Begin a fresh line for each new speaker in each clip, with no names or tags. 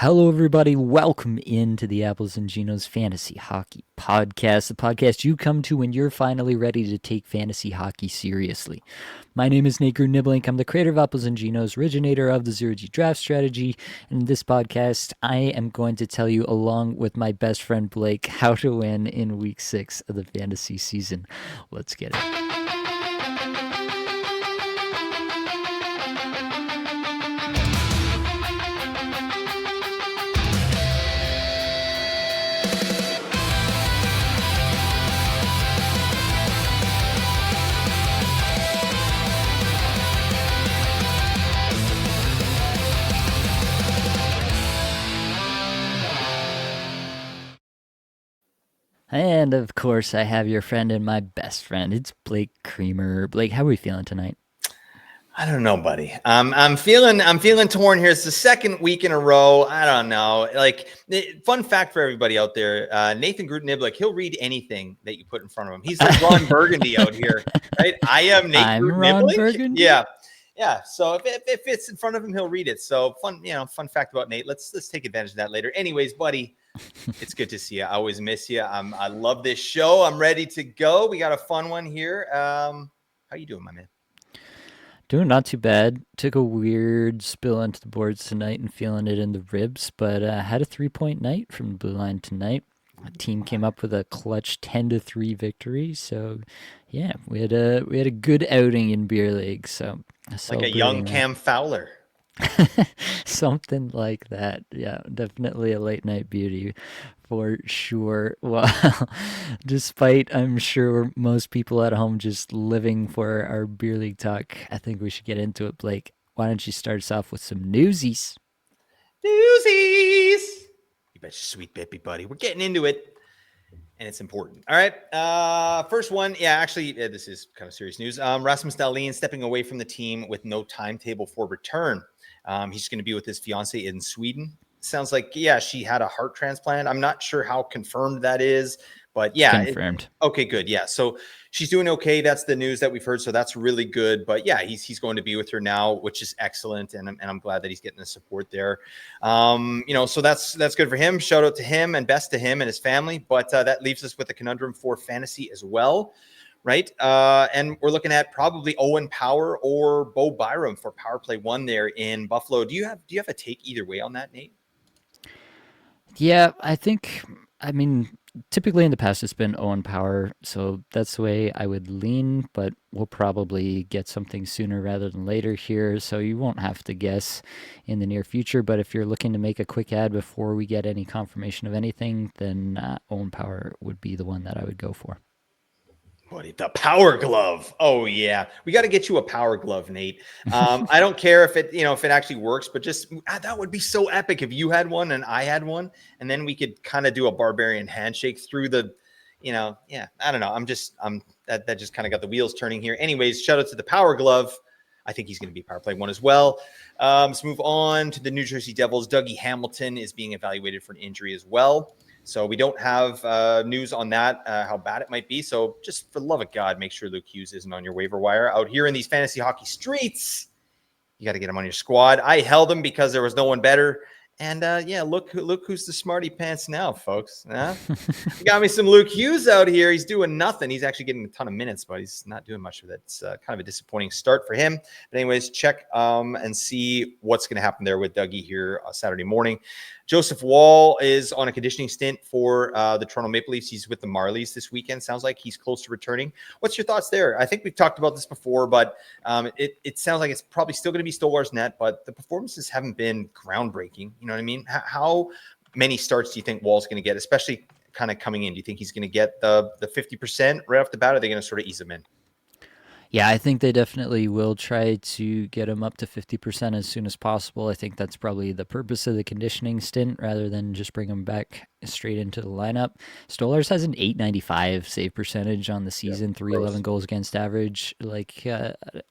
Hello, everybody. Welcome into the Apples and Ginos Fantasy Hockey Podcast, the podcast you come to when you're finally ready to take fantasy hockey seriously. My name is Nate Niblink. I'm the creator of Apples and Ginos, originator of the Zero G Draft Strategy. And in this podcast, I am going to tell you, along with my best friend Blake, how to win in Week 6 of the fantasy season. Let's get it. And of course, I have your friend and my best friend. It's Blake Creamer. Blake, how are we feeling tonight?
I don't know, buddy. I'm feeling torn here. It's the second week in a row. I don't know. Fun fact for everybody out there: Nathan Gruden-Niblick, he'll read anything that you put in front of him. He's like Ron Burgundy out here, right? I am Nate Gruden-Niblick. Yeah. So if it's in front of him, he'll read it. So fun fact about Nate. Let's take advantage of that later. Anyways, buddy, it's good to see you. I always miss you. I love this show. I'm ready to go. We got a fun one here. How you doing, my man?
Doing not too bad. Took a weird spill into the boards tonight and feeling it in the ribs, but had a 3-point night from the blue line tonight. The team came up with a clutch 10-3 victory. So, yeah, we had a good outing in beer league. So,
like a young Cam Fowler.
Something like that. Yeah, definitely a late night beauty for sure. Well, despite I'm sure most people at home just living for our beer league talk, I think we should get into it. Blake, why don't you start us off with some newsies?
Newsies! You bet your sweet baby, buddy. We're getting into it, and it's important. All right. First one. Yeah, actually, this is kind of serious news. Rasmus Dahlin stepping away from the team with no timetable for return. He's going to be with his fiance in Sweden. Sounds like, yeah, she had a heart transplant. I'm not sure how confirmed that is, but yeah.
Confirmed.
Okay, good. Yeah. So she's doing okay. That's the news that we've heard. So that's really good. But yeah, he's going to be with her now, which is excellent. And I'm glad that he's getting the support there. So that's good for him. Shout out to him and best to him and his family. But that leaves us with a conundrum for fantasy as well. Right. And we're looking at probably Owen Power or Bo Byram for power play one there in Buffalo. Do you have a take either way on that, Nate?
Yeah, typically in the past it's been Owen Power, so that's the way I would lean, but we'll probably get something sooner rather than later here, so you won't have to guess in the near future. But if you're looking to make a quick ad before we get any confirmation of anything, then Owen Power would be the one that I would go for.
Buddy, the power glove. Oh yeah, we got to get you a power glove, Nate. I don't care if it actually works, but just that would be so epic if you had one and I had one, and then we could kind of do a barbarian handshake through the, I don't know. That just kind of got the wheels turning here. Anyways, shout out to the power glove. I think he's going to be power play one as well. Let's move on to the New Jersey Devils. Dougie Hamilton is being evaluated for an injury as well. So we don't have news on that, how bad it might be. So just for the love of God, make sure Luke Hughes isn't on your waiver wire out here in these fantasy hockey streets. You got to get him on your squad. I held him because there was no one better. And look who's the smarty pants now, folks. Got me some Luke Hughes out here. He's doing nothing. He's actually getting a ton of minutes, but he's not doing much of that. It's kind of a disappointing start for him. But anyways, check and see what's going to happen there with Dougie here Saturday morning. Joseph Wall is on a conditioning stint for the Toronto Maple Leafs. He's with the Marlies this weekend. Sounds like he's close to returning. What's your thoughts there? I think we've talked about this before, but it sounds like it's probably still going to be Stolar's net, but the performances haven't been groundbreaking. You know what I mean? How many starts do you think Wall's going to get, especially kind of coming in? Do you think he's going to get the 50% right off the bat, or are they going to sort of ease him in?
Yeah, I think they definitely will try to get him up to 50% as soon as possible. I think that's probably the purpose of the conditioning stint rather than just bring him back straight into the lineup. Stolarz has an .895 save percentage on the season, 311 goals against average.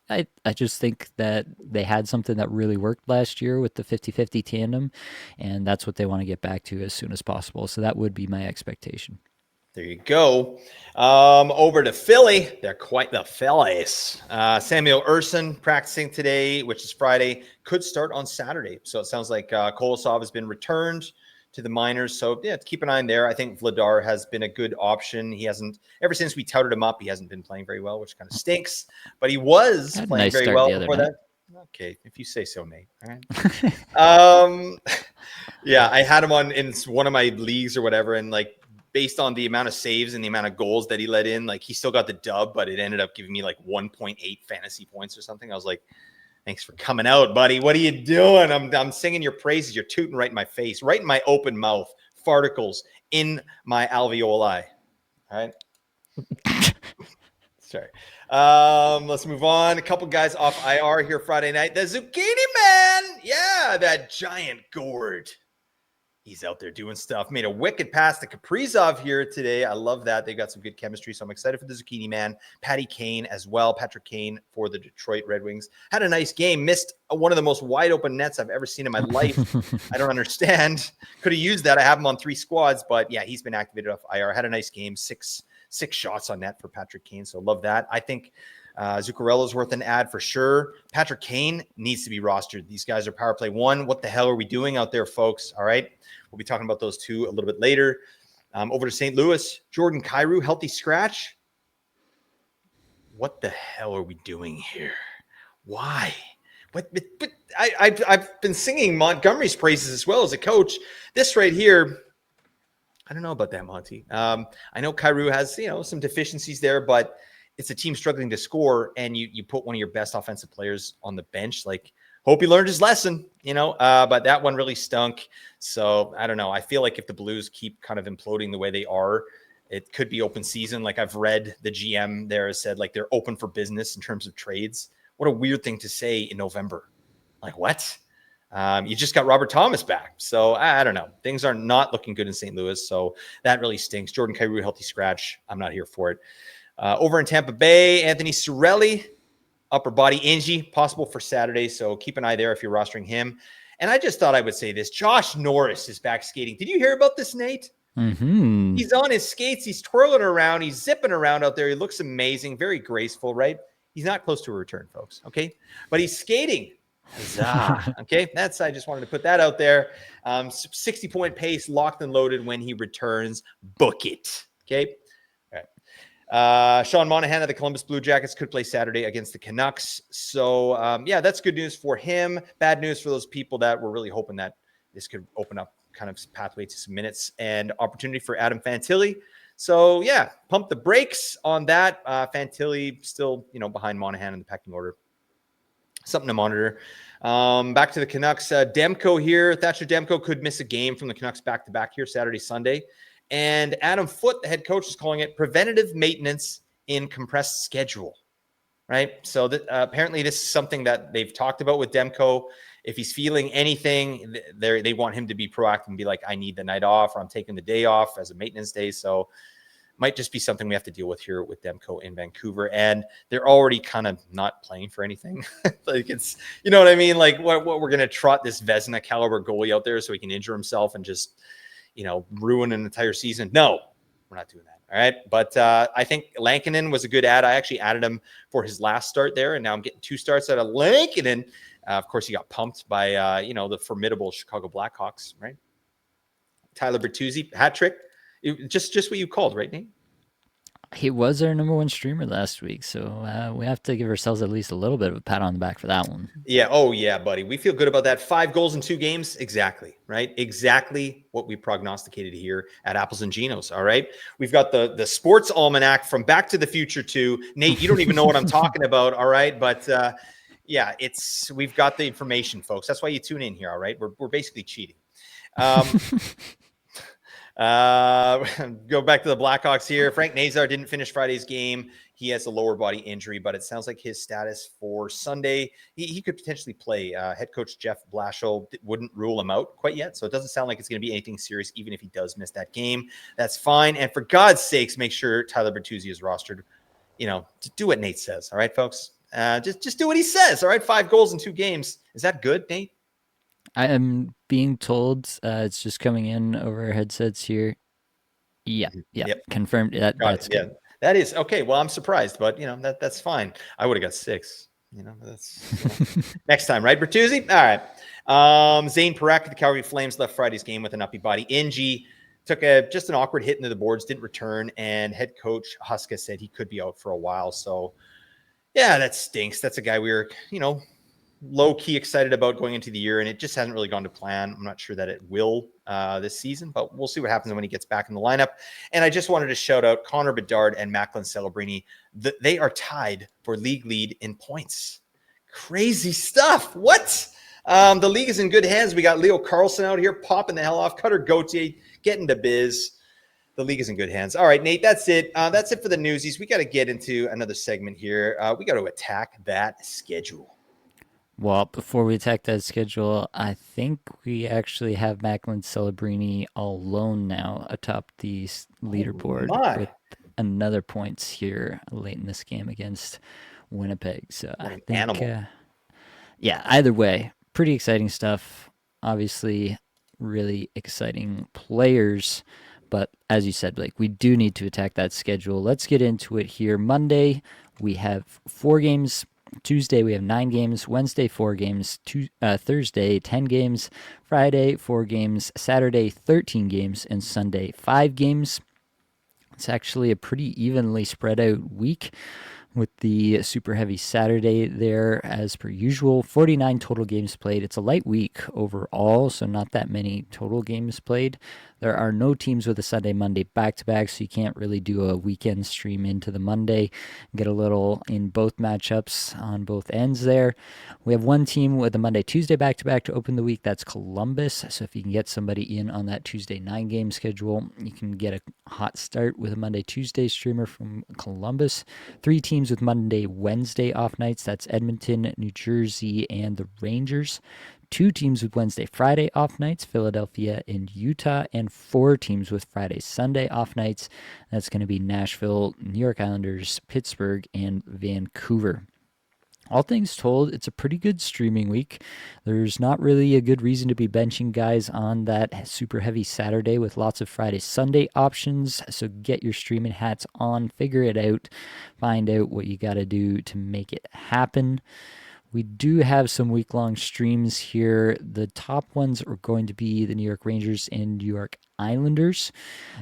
I just think that they had something that really worked last year with the 50-50 tandem, and that's what they want to get back to as soon as possible. So that would be my expectation.
There you go. Over to Philly. They're quite the Phillies. Samuel Urson practicing today, which is Friday, could start on Saturday. So it sounds like Kolosov has been returned to the minors. So yeah, keep an eye on there. I think Vladar has been a good option. He hasn't, ever since we touted him up, he hasn't been playing very well, which kind of stinks. But he was
Had a
playing
nice
very
start
well
the other
before
night.
that. Okay, if you say so, Nate. All right. Yeah, I had him on in one of my leagues or whatever, and like based on the amount of saves and the amount of goals that he let in, like he still got the dub, but it ended up giving me like 1.8 fantasy points or something. I was like, thanks for coming out, buddy. What are you doing? I'm singing your praises. You're tooting right in my face, right in my open mouth, farticles in my alveoli. All right. Sorry. Let's move on. A couple guys off IR here Friday night. The Zucchini Man. Yeah, that giant gourd. He's out there doing stuff. Made a wicked pass to Kaprizov here today. I love that. They got some good chemistry. So I'm excited for the Zucchini Man. Patty Kane as well. Patrick Kane for the Detroit Red Wings. Had a nice game. Missed one of the most wide open nets I've ever seen in my life. I don't understand. Could have used that. I have him on 3 squads, but yeah, he's been activated off IR. Had a nice game. Six shots on net for Patrick Kane. So love that. I think Zuccarello's worth an ad for sure. Patrick Kane needs to be rostered. These guys are power play 1. What the hell are we doing out there, folks? All right. We'll be talking about those 2 a little bit later. Over to St. Louis, Jordan Kyrou, healthy scratch. What the hell are we doing here? Why? But I've been singing Montgomery's praises as well as a coach. This right here, I don't know about that, Monty. I know Kyrou has some deficiencies there, but it's a team struggling to score, and you put one of your best offensive players on the bench. Like, hope he learned his lesson, but that one really stunk. So I don't know. I feel like if the Blues keep kind of imploding the way they are, it could be open season. Like I've read the GM there has said like they're open for business in terms of trades. What a weird thing to say in November. Like what? You just got Robert Thomas back. So I don't know. Things are not looking good in St. Louis. So that really stinks. Jordan Kyrou, healthy scratch. I'm not here for it. Over in Tampa Bay, Anthony Cirelli, upper body injury, possible for Saturday. So keep an eye there if you're rostering him. And I just thought I would say this. Josh Norris is back skating. Did you hear about this, Nate?
Mm-hmm.
He's on his skates. He's twirling around. He's zipping around out there. He looks amazing. Very graceful, right? He's not close to a return, folks. Okay. But he's skating. Huzzah. Okay. I just wanted to put that out there. 60-point pace, locked and loaded when he returns. Book it. Okay. Sean Monahan of the Columbus Blue Jackets could play Saturday against the Canucks. So, yeah, that's good news for him. Bad news for those people that were really hoping that this could open up kind of pathway to some minutes and opportunity for Adam Fantilli. So, yeah, pump the brakes on that. Fantilli still, behind Monahan in the pecking order. Something to monitor. Back to the Canucks. Demko here. Thatcher Demko could miss a game from the Canucks back-to-back here Saturday, Sunday. And Adam Foote, the head coach, is calling it preventative maintenance in compressed schedule, right? So apparently this is something that they've talked about with Demko. If he's feeling anything, they want him to be proactive and be like, I need the night off, or I'm taking the day off as a maintenance day. So might just be something we have to deal with here with Demko in Vancouver. And they're already kind of not playing for anything. Like it's, you know what I mean? Like what we're going to trot this Vezina caliber goalie out there so he can injure himself and just, ruin an entire season. No, we're not doing that. All right. But I think Lankinen was a good ad. I actually added him for his last start there. And now I'm getting 2 starts out of Lankinen. Of course, he got pumped by, the formidable Chicago Blackhawks, right? Tyler Bertuzzi, hat trick. Just what you called, right, Nate?
He was our number 1 streamer last week, so we have to give ourselves at least a little bit of a pat on the back for that one.
Yeah. Oh, yeah, buddy. We feel good about that. 5 goals in 2 games. Exactly. Right. Exactly what we prognosticated here at Apples and Ginos. All right. We've got the sports almanac from Back to the Future 2. Nate, you don't even know what I'm talking about. All right. But yeah, we've got the information, folks. That's why you tune in here. All right. We're basically cheating. Go back to the Blackhawks here. Frank Nazar didn't finish Friday's game. He has a lower body injury, but it sounds like his status for Sunday, he could potentially play. Head coach Jeff Blashill wouldn't rule him out quite yet, so it doesn't sound like it's going to be anything serious, even if he does miss that game. That's fine. And for God's sakes, make sure Tyler Bertuzzi is rostered. Do what Nate says. All right, folks. Just do what he says. All right, 5 goals in 2 games. Is that good, Nate?
I am being told it's just coming in over our headsets here. Yeah, yeah,
Yep.
confirmed.
Got it.
That's
Yeah.
good.
That is okay. Well, I'm surprised, but that's fine. I would have got 6. That's next time, right, Bertuzzi? All right. Zane Parak, the Calgary Flames, left Friday's game with an uppy body. NG took just an awkward hit into the boards, didn't return, and head coach Huska said he could be out for a while. So yeah, that stinks. That's a guy we were, low key excited about going into the year, and it just hasn't really gone to plan. I'm not sure that it will this season, but we'll see what happens when he gets back in the lineup. And I just wanted to shout out Connor Bedard and Macklin Celebrini. They are tied for league lead in points. Crazy stuff. What? The league is in good hands. We got Leo Carlson out here popping the hell off. Cutter Gauthier getting to biz. The league is in good hands. All right, Nate, that's it. That's it for the Newsies. We got to get into another segment here. We got to attack that schedule.
Well, before we attack that schedule, I think we actually have Macklin Celebrini alone now atop the
Oh
leaderboard with
my.
another points here late in this game against Winnipeg. So
What
I
an
think,
animal.
yeah, either way, pretty exciting stuff. Obviously, really exciting players. But as you said, Blake, we do need to attack that schedule. Let's get into it here. Monday, we have 4 games. Tuesday, we have 9 games. Wednesday, 4 games. Thursday, 10 games. Friday, 4 games. Saturday, 13 games. And Sunday, 5 games. It's actually a pretty evenly spread out week with the super heavy Saturday there as per usual. 49 total games played. It's a light week overall, so not that many total games played. There are no teams with a Sunday Monday back to back, so you can't really do a weekend stream into the Monday. Get a little in both matchups on both ends there. We have one team with a Monday Tuesday back to back to open the week. That's Columbus. So if you can get somebody in on that Tuesday 9 game schedule, you can get a hot start with a Monday Tuesday streamer from Columbus. 3 teams with Monday Wednesday off nights. That's Edmonton, New Jersey, and the Rangers. 2 teams with Wednesday, Friday off nights, Philadelphia and Utah, and 4 teams with Friday, Sunday off nights. That's going to be Nashville, New York Islanders, Pittsburgh, and Vancouver. All things told, it's a pretty good streaming week. There's not really a good reason to be benching guys on that super heavy Saturday with lots of Friday, Sunday options. So get your streaming hats on, figure it out, find out what you got to do to make it happen. We do have some week long streams here. The top ones are going to be the New York Rangers and New York Islanders.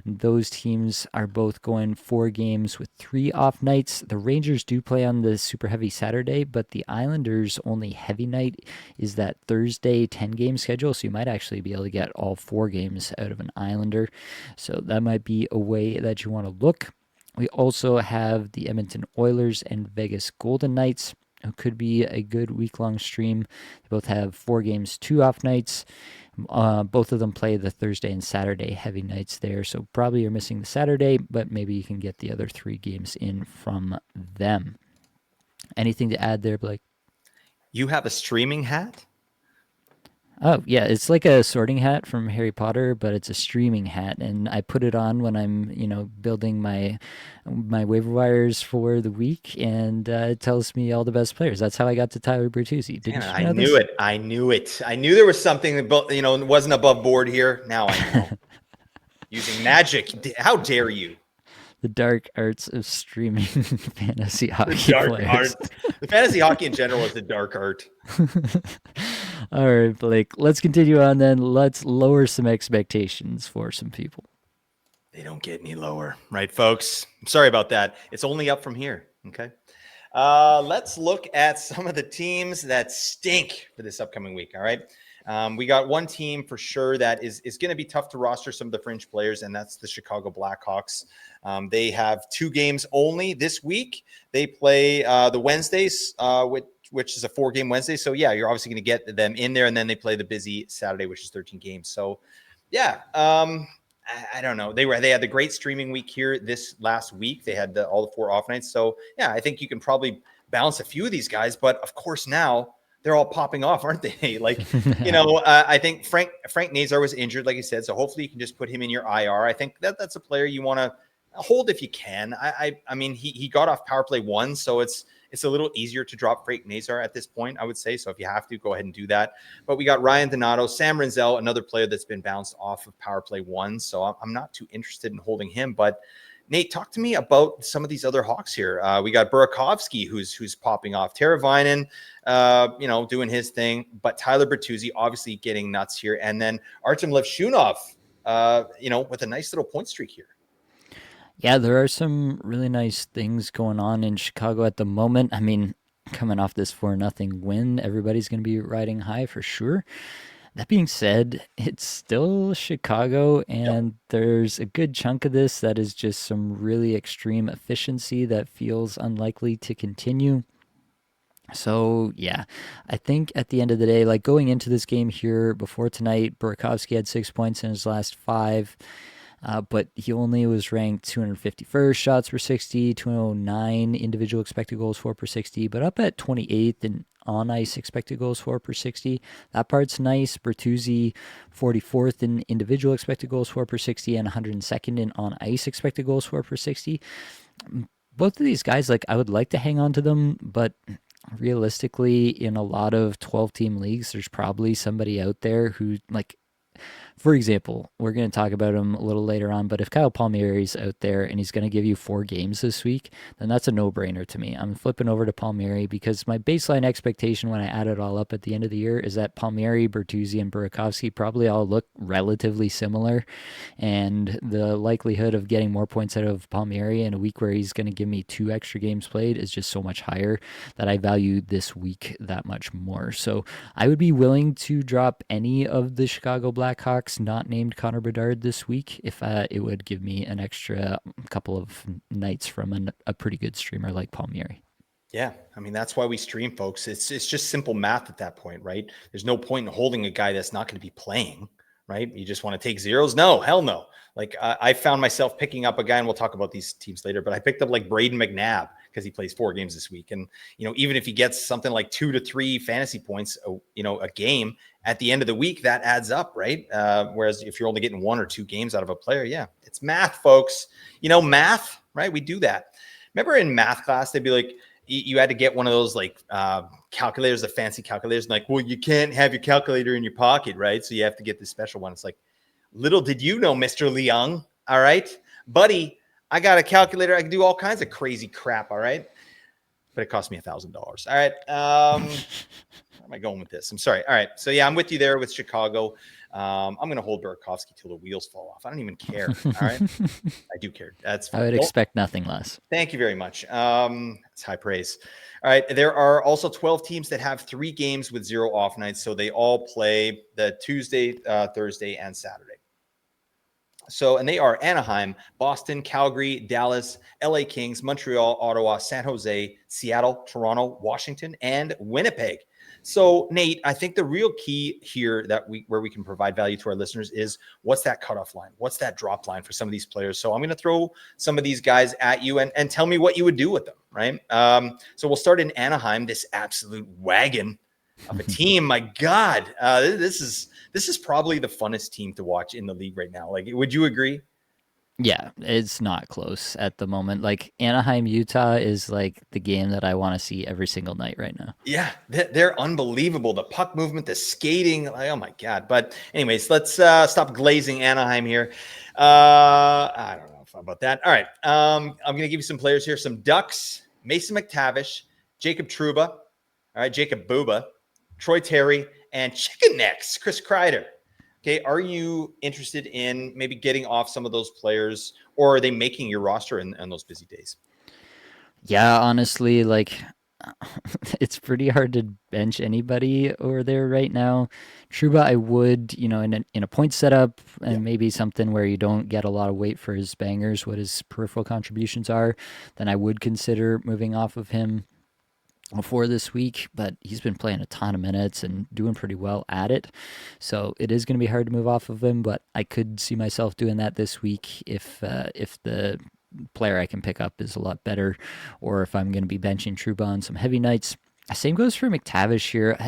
Those teams are both going 4 games with 3 off nights. The Rangers do play on the super heavy Saturday, but the Islanders' only heavy night is that Thursday 10 game schedule. So you might actually be able to get all 4 games out of an Islander. So that might be a way that you want to look. We also have the Edmonton Oilers and Vegas Golden Knights. It could be a good week-long stream. They both have 4 games, 2 off nights. Both of them play the Thursday and Saturday heavy nights there, so probably you're missing the Saturday, but maybe you can get the other 3 games in from them. Anything to add there, Blake?
You have a streaming hat?
Oh, yeah, it's like a sorting hat from Harry Potter, but it's a streaming hat, and I put it on when I'm, building my waiver wires for the week, and it tells me all the best players. That's how I got to Tyler Bertuzzi.
Damn
Didn't
it,
you
I
know
knew
this?
it. I knew it. I knew there was something that, wasn't above board here. Now I know. Using magic. How dare you?
The dark arts of streaming fantasy
The
hockey
dark
players.
art. The fantasy hockey in general is the dark art.
All right, Blake, let's continue on then. Let's lower some expectations for some people.
They don't get any lower, right, folks? I'm sorry about that. It's only up from here. Okay. Let's look at some of the teams that stink for this upcoming week. All right. We got one team for sure that is going to be tough to roster some of the fringe players, and that's the Chicago Blackhawks. They have 2 games only this week. They play the Wednesdays, which is a 4-game Wednesday. So, yeah, you're obviously going to get them in there, and then they play the busy Saturday, which is 13 games. So, yeah, I don't know. They had the great streaming week here this last week. They had all the 4 off nights. So, yeah, I think you can probably balance a few of these guys. But, of course, now they're all popping off, aren't they? I think Frank Nazar was injured, like I said. So hopefully you can just put him in your IR. I think that's a player you want to hold if you can. I mean, he got off power play 1, so it's It's a little easier to drop Frank Nazar at this point, I would say. So if you have to, go ahead and do that. But we got Ryan Donato, Sam Renzel, another player that's been bounced off of power play one. So I'm not too interested in holding him. But Nate, talk to me about some of these other Hawks here. We got Burakovsky, who's popping off. Teravainen, doing his thing. But Tyler Bertuzzi obviously getting nuts here. And then Artem Levshunov, with a nice little point streak here.
Yeah, there are some really nice things going on in Chicago at the moment. I mean, coming off this 4-0 win, everybody's going to be riding high for sure. That being said, it's still Chicago,
Yep.
and there's a good chunk of this that is just some really extreme efficiency that feels unlikely to continue. So, yeah, I think at the end of the day, like going into this game here before tonight, Burakovsky had 6 points in his last five. But he only was ranked 251st shots per 60, 209 individual expected goals for per 60, but up at 28th in on ice expected goals for per 60. That part's nice. Bertuzzi, 44th in individual expected goals for per 60 and 102nd in on ice expected goals for per 60. Both of these guys, like, I would like to hang on to them, but realistically, in a lot of 12 team leagues, there's probably somebody out there who, like, for example, we're going to talk about him a little later on, but if Kyle Palmieri's out there and he's going to give you 4 games this week, then that's a no-brainer to me. I'm flipping over to Palmieri because my baseline expectation when I add it all up at the end of the year is that Palmieri, Bertuzzi, and Burakovsky probably all look relatively similar, and the likelihood of getting more points out of Palmieri in a week where he's going to give me 2 extra games played is just so much higher that I value this week that much more. So I would be willing to drop any of the Chicago Blackhawks not named Connor Bedard this week if it would give me an extra couple of nights from a pretty good streamer like Palmieri.
Yeah, I mean that's why we stream, folks. It's just simple math at that point, right? There's no point in holding a guy that's not going to be playing, right? You just want to take zeros? No, hell no. Like I found myself picking up a guy, and we'll talk about these teams later. But I picked up like Braden McNabb because he plays 4 games this week, and even if he gets something like 2 to 3 fantasy points, a game at the end of the week, that adds up, right? Whereas if you're only getting 1 or 2 games out of a player, yeah, it's math, folks. Math, right? We do that. Remember in math class, they'd be like, you had to get one of those like calculators, the fancy calculators. And like, well, you can't have your calculator in your pocket, right? So you have to get this special one. It's like, little did you know, Mr. Leung. All right, buddy, I got a calculator. I can do all kinds of crazy crap. All right, but it cost me $1,000. All right. Where am I going with this? I'm sorry. All right. So yeah, I'm with you there with Chicago. I'm going to hold Burakovsky till the wheels fall off. I don't even care. All right. I do care. That's fine.
I would expect nothing less.
Thank you very much. It's high praise. All right. There are also 12 teams that have 3 games with 0 off nights. So they all play the Tuesday, Thursday, and Saturday. So, and they are Anaheim, Boston, Calgary, Dallas, LA Kings, Montreal, Ottawa, San Jose, Seattle, Toronto, Washington, and Winnipeg. So, Nate, I think the real key here where we can provide value to our listeners is what's that cutoff line? What's that drop line for some of these players? So I'm going to throw some of these guys at you and tell me what you would do with them, right? So we'll start in Anaheim, this absolute wagon of a team. My God, this is probably the funnest team to watch in the league right now. Like, would you agree?
Yeah, it's not close at the moment. Like Anaheim, Utah is like the game that I want to see every single night right now.
Yeah, they're unbelievable. The puck movement, the skating. Like, oh my God. But anyways, let's stop glazing Anaheim here. I don't know about that. All right. I'm going to give you some players here. Some Ducks, Mason McTavish, Jacob Trouba. All right, Jacob Booba, Troy Terry, and Chicken Necks, Chris Kreider. Okay, are you interested in maybe getting off some of those players, or are they making your roster in those busy days?
Yeah, honestly, like it's pretty hard to bench anybody over there right now. Truba, I would, in a point setup
Yeah.
and maybe something where you don't get a lot of weight for his bangers, what his peripheral contributions are, then I would consider moving off of him before this week, but he's been playing a ton of minutes and doing pretty well at it. So it is going to be hard to move off of him, but I could see myself doing that this week if the player I can pick up is a lot better, or if I'm going to be benching Trouba on some heavy nights. Same goes for McTavish here.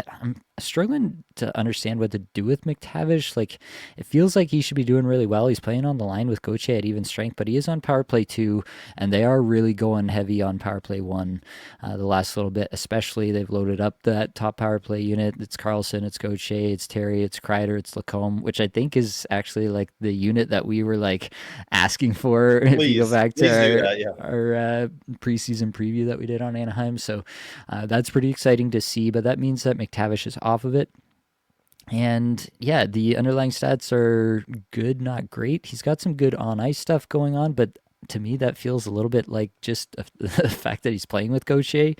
struggling to understand what to do with McTavish. Like, it feels like he should be doing really well. He's playing on the line with Gauthier at even strength, but he is on power play 2, and they are really going heavy on power play 1 the last little bit, especially. They've loaded up that top power play unit. It's Carlson, it's Gauthier, it's Terry, it's Kreider, it's Lacombe, which I think is actually like the unit that we were like asking for if you go back to
Please do that. Yeah.
our preseason preview that we did on Anaheim. So that's pretty exciting to see, but that means that McTavish is off of it. And yeah, the underlying stats are good, not great. He's got some good on ice stuff going on, but to me, that feels a little bit like just the fact that he's playing with Gauthier,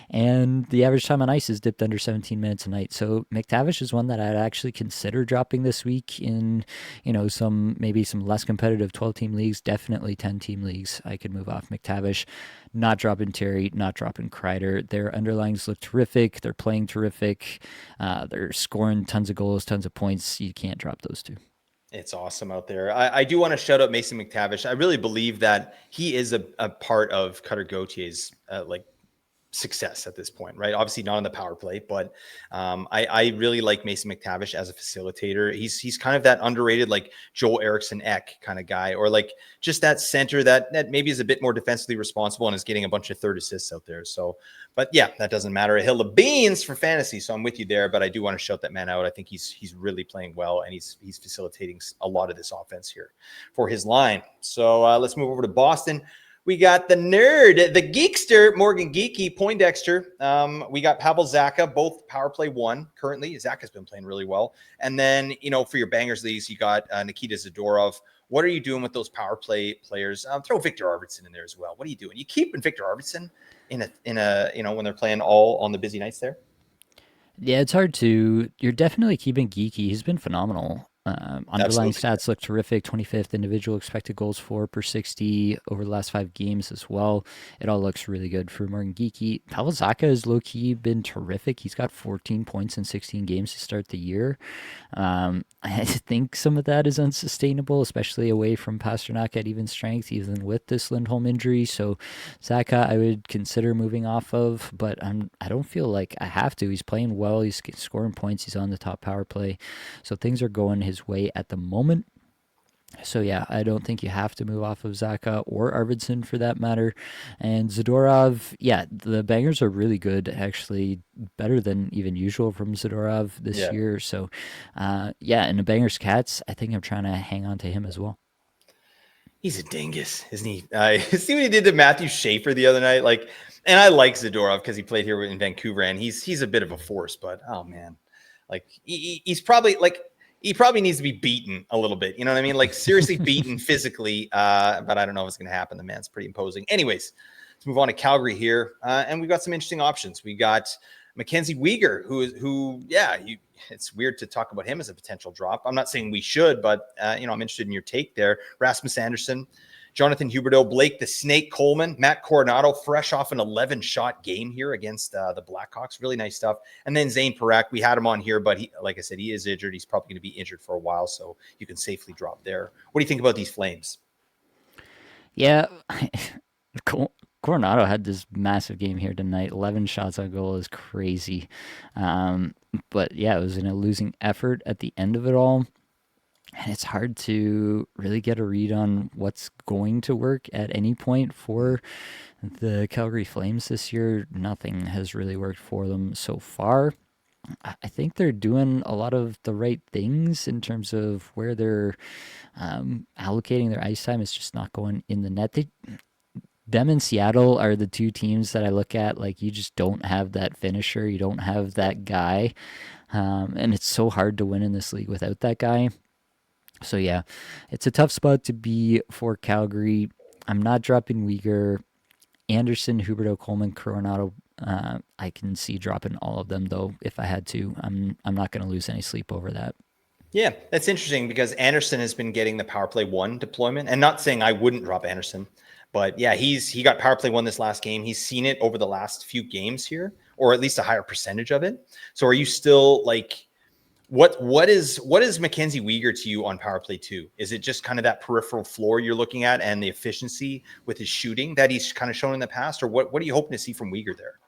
and the average time on ice is dipped under 17 minutes a night. So McTavish is one that I'd actually consider dropping this week in, some maybe some less competitive 12-team leagues, definitely 10-team leagues. I could move off McTavish, not dropping Terry, not dropping Kreider. Their underlings look terrific. They're playing terrific. They're scoring tons of goals, tons of points. You can't drop those two.
It's awesome out there. I do want to shout out Mason McTavish. I really believe that he is a part of Cutter Gauthier's success at this point, right? Obviously not on the power play, but I really like Mason McTavish as a facilitator. He's kind of that underrated, like Joel Eriksson Ek kind of guy, or like just that center that maybe is a bit more defensively responsible and is getting a bunch of third assists out there. So, but yeah, that doesn't matter. A hill of beans for fantasy. So I'm with you there, but I do want to shout that man out. I think he's really playing well, and he's facilitating a lot of this offense here for his line. So let's move over to Boston. We got the nerd, the geekster, Morgan Geeky, Poindexter. We got Pavel Zacha, both power play 1 currently. Zacha's been playing really well. And then, for your bangers leagues, you got Nikita Zadorov. What are you doing with those power play players? Throw Victor Arvidsson in there as well. What are you doing? You keeping Victor Arvidsson in a when they're playing all on the busy nights there?
Yeah, it's hard to. You're definitely keeping Geeky. He's been phenomenal. Underlying
Absolutely.
stats look terrific. 25th individual expected goals for per 60 over the last 5 games as well. It all looks really good for Morgan Geeky. Pavel Zacha has low key been terrific. He's got 14 points in 16 games to start the year. I think some of that is unsustainable, especially away from Pasternak at even strength, even with this Lindholm injury. So Zacha, I would consider moving off of, but I don't feel like I have to. He's playing well. He's scoring points. He's on the top power play. So things are going his way at the moment. So yeah, I don't think you have to move off of Zacha or Arvidsson for that matter. And Zadorov, yeah, the bangers are really good, actually better than even usual from Zadorov this
Yeah.
year. So yeah, and the bangers cats, I think I'm trying to hang on to him as well.
He's a dingus, isn't he? See what he did to Matthew Schaefer the other night? And I like Zadorov because he played here in Vancouver, and he's a bit of a force, but oh man, like he's probably he probably needs to be beaten a little bit. You know what I mean? Like seriously beaten physically. But I don't know if it's going to happen. The man's pretty imposing. Anyways, let's move on to Calgary here. And we've got some interesting options. We got Mackenzie Weegar, it's weird to talk about him as a potential drop. I'm not saying we should, but I'm interested in your take there. Rasmus Anderson, Jonathan Huberdeau, Blake the Snake Coleman, Matt Coronado, fresh off an 11-shot game here against the Blackhawks. Really nice stuff. And then Zane Parak, we had him on here, but like I said, he is injured. He's probably going to be injured for a while, so you can safely drop there. What do you think about these Flames?
Yeah, Coronado had this massive game here tonight. 11 shots on goal is crazy. But yeah, it was in a losing effort at the end of it all. And it's hard to really get a read on what's going to work at any point for the Calgary Flames this year. Nothing has really worked for them so far. I think they're doing a lot of the right things in terms of where they're allocating their ice time. It's just not going in the net. Them and Seattle are the two teams that I look at. Like, you just don't have that finisher. You don't have that guy. And it's so hard to win in this league without that guy. So yeah, it's a tough spot to be for Calgary. I'm not dropping Uyghur, Anderson, Huberto, Coleman, Coronado. I can see dropping all of them though if I had to. I'm not going to lose any sleep over that.
Yeah, that's interesting because Anderson has been getting the power play 1 deployment, and not saying I wouldn't drop Anderson, but yeah, he got power play 1 this last game. He's seen it over the last few games here, or at least a higher percentage of it. So are you still like, what is Mackenzie Weegar to you on power play 2? Is it just kind of that peripheral floor you're looking at and the efficiency with his shooting that he's kind of shown in the past, or what are you hoping to see from Weegar there?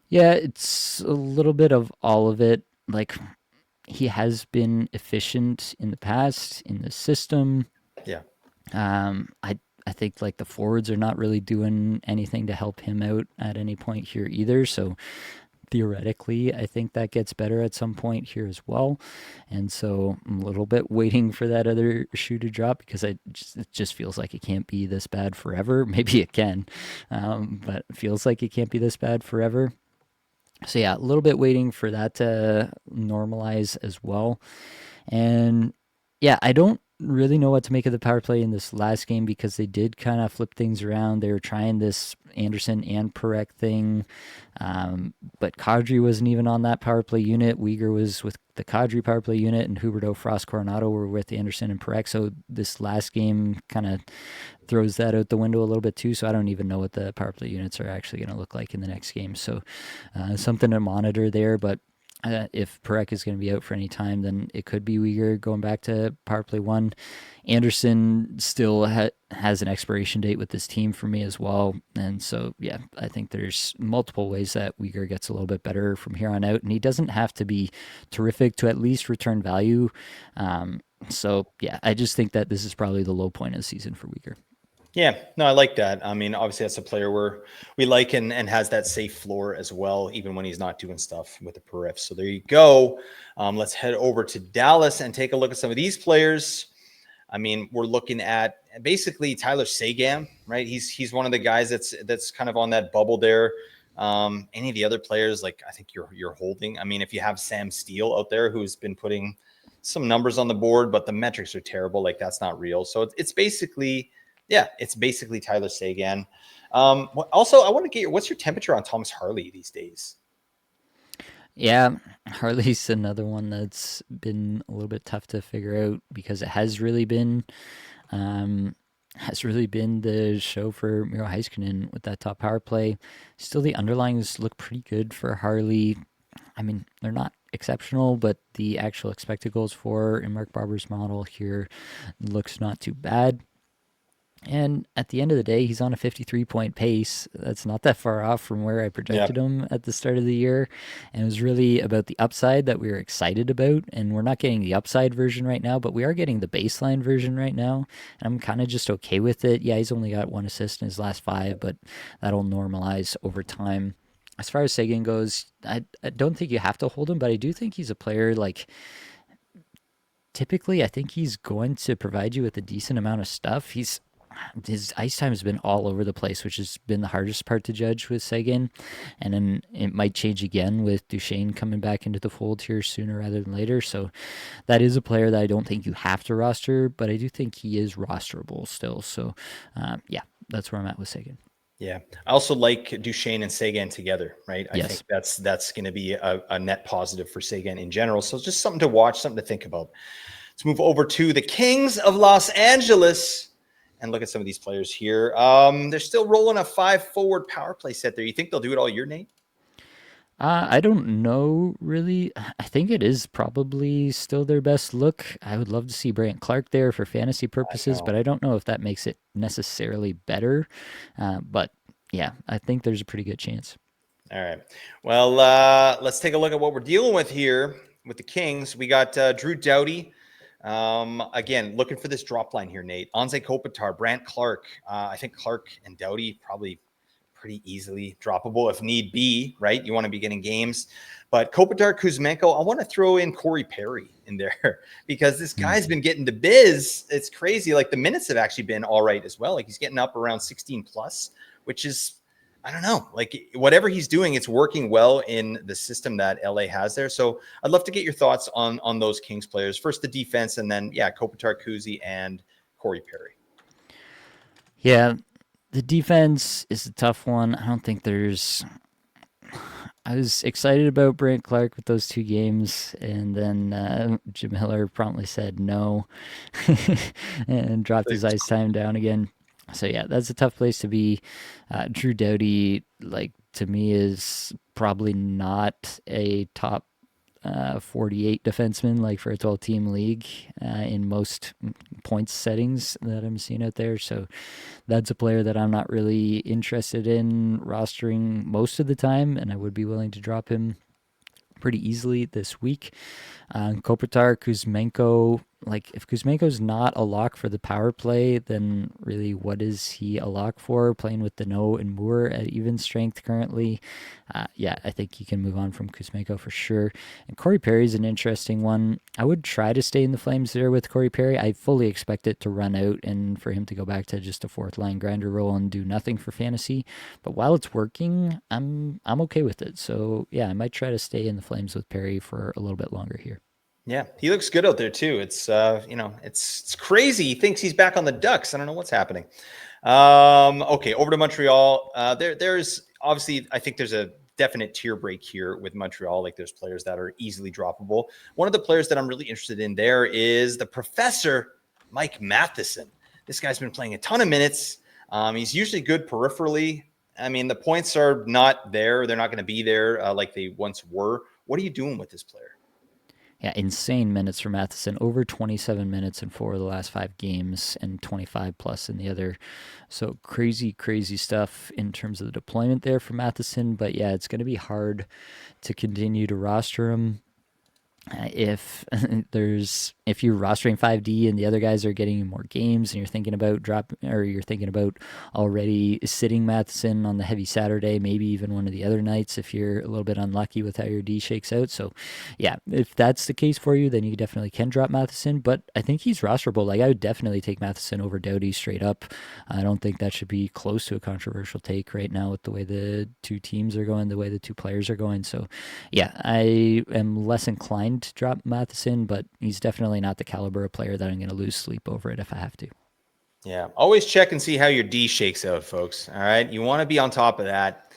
Yeah, it's a little bit of all of it. Like, he has been efficient in the past in the system.
Yeah.
I think like the forwards are not really doing anything to help him out at any point here either. So theoretically, I think that gets better at some point here as well. And so I'm a little bit waiting for that other shoe to drop because it just feels like it can't be this bad forever. Maybe it can, but it feels like it can't be this bad forever. So yeah, a little bit waiting for that to normalize as well. And yeah, I don't really know what to make of the power play in this last game because they did kind of flip things around. They were trying this Anderson and Perek thing, but Kadri wasn't even on that power play unit. Uyghur was with the Kadri power play unit, and Huberto, Frost, Coronado were with Anderson and Perek. So this last game kind of throws that out the window a little bit too. So I don't even know what the power play units are actually going to look like in the next game. So something to monitor there, but if Perek is going to be out for any time, then it could be Uyghur going back to power play one. Anderson still has an expiration date with this team for me as well. And so, yeah, I think there's multiple ways that Uyghur gets a little bit better from here on out. And he doesn't have to be terrific to at least return value. So, yeah, I just think that this is probably the low point of the season for Uyghur.
Yeah, no, I like that. I mean, obviously, that's a player we like and has that safe floor as well, even when he's not doing stuff with the periph. So there you go. Let's head over to Dallas and take a look at some of these players. I mean, we're looking at basically Tyler Seguin, right? He's one of the guys that's kind of on that bubble there. Any of the other players, like I think you're holding. I mean, if you have Sam Steele out there who's been putting some numbers on the board, but the metrics are terrible, like that's not real. So it's basically it's basically Tyler Seguin. Also, I want to get what's your temperature on Thomas Harley these days?
Yeah, Harley's another one that's been a little bit tough to figure out because it um, has really been the show for Miro Heiskanen with that top power play. Still, the underlines look pretty good for Harley. I mean, they're not exceptional, but the actual expected goals for in Mark Barber's model here looks not too bad. And at the end of the day, he's on a 53-point pace. That's not that far off from where I
Yeah,
projected him at the start of the year. And it was really about the upside that we were excited about. And we're not getting the upside version right now, but we are getting the baseline version right now. And I'm kind of just okay with it. Yeah, he's only got one assist in his last five, but that'll normalize over time. As far as Sagan goes, I don't think you have to hold him, but I do think he's a player like typically I think he's going to provide you with a decent amount of stuff. His ice time has been all over the place, which has been the hardest part to judge with Sagan. And then it might change again with Duchesne coming back into the fold here sooner rather than later. So that is a player that I don't think you have to roster, but I do think he is rosterable still. So yeah, that's where I'm at with Sagan.
yeah. I also like Duchesne and Seguin together, right? I think
Yes.
that's going to be a net positive for Seguin in general. So it's just something to watch, something to think about. Let's move over to the Kings of Los Angeles and look at some of these players here. They're still rolling a 5 forward power play set there. You think they'll do it all year, Nate?
I don't know really. I think it is probably still their best look. I would love to see Brant Clark there for fantasy
I
purposes,
know.
but I don't know if that makes it necessarily better. But yeah, I think there's a pretty good chance.
All right. Well, let's take a look at what we're dealing with here with the Kings. We got Drew Doughty. Again, looking for this drop line here, Nate. Anze Kopitar, Brant Clark. I think Clark and Doughty probably pretty easily droppable if need be, right? You want to be getting games. But Kopitar, Kuzmenko, I want to throw in Corey Perry in there because this guy's
Mm.
been getting the biz. It's crazy. Like the minutes have actually been all right as well. Like he's getting up around 16 plus, which is I don't know, like whatever he's doing, it's working well in the system that LA has there. So I'd love to get your thoughts on those Kings players. First the defense, and then Kopitar, Kuzi, and Corey Perry.
Yeah, the defense is a tough one. I don't think there's. I was excited about Brant Clark with those two games, and then Jim Miller promptly said no and dropped his ice time down again. So yeah, that's a tough place to be. Drew Doughty, like to me, is probably not a top 48 defensemen, like for a 12-team league in most points settings that I'm seeing out there. So that's a player that I'm not really interested in rostering most of the time, and I would be willing to drop him pretty easily this week. Kopitar, Kuzmenko, like if Kuzmenko's not a lock for the power play, then really what is he a lock for? Playing with Deneau and Moore at even strength currently. Yeah, I think you can move on from Kuzmenko for sure. And Corey Perry's an interesting one. I would try to stay in the Flames there with Corey Perry. I fully expect it to run out and for him to go back to just a fourth line grinder role and do nothing for fantasy. But while it's working, I'm okay with it. So yeah, I might try to stay in the Flames with Perry for a little bit longer here.
Yeah, he looks good out there too. It's it's crazy. He thinks he's back on the Ducks. I don't know what's happening. Okay, over to Montreal. There's obviously, I think there's a definite tier break here with Montreal. Like there's players that are easily droppable. One of the players that I'm really interested in there is the Professor Mike Matheson. This guy's been playing a ton of minutes. He's usually good peripherally. I mean, the points are not there. They're not going to be there like they once were. What are you doing with this player?
Yeah, insane minutes for Matheson. Over 27 minutes in 4 of the last 5 games and 25 plus in the other. So crazy, crazy stuff in terms of the deployment there for Matheson. But yeah, it's going to be hard to continue to roster him if you're rostering 5D and the other guys are getting more games and you're thinking about already sitting Matheson on the heavy Saturday, maybe even one of the other nights if you're a little bit unlucky with how your D shakes out. So yeah, if that's the case for you, then you definitely can drop Matheson, but I think he's rosterable. Like I would definitely take Matheson over Doughty straight up. I don't think that should be close to a controversial take right now with the way the two teams are going, the way the two players are going. So yeah, I am less inclined to drop Matheson, but he's definitely not the caliber of player that I'm going to lose sleep over it if I have to.
Yeah, always check and see how your D shakes out, folks. All right, you want to be on top of that.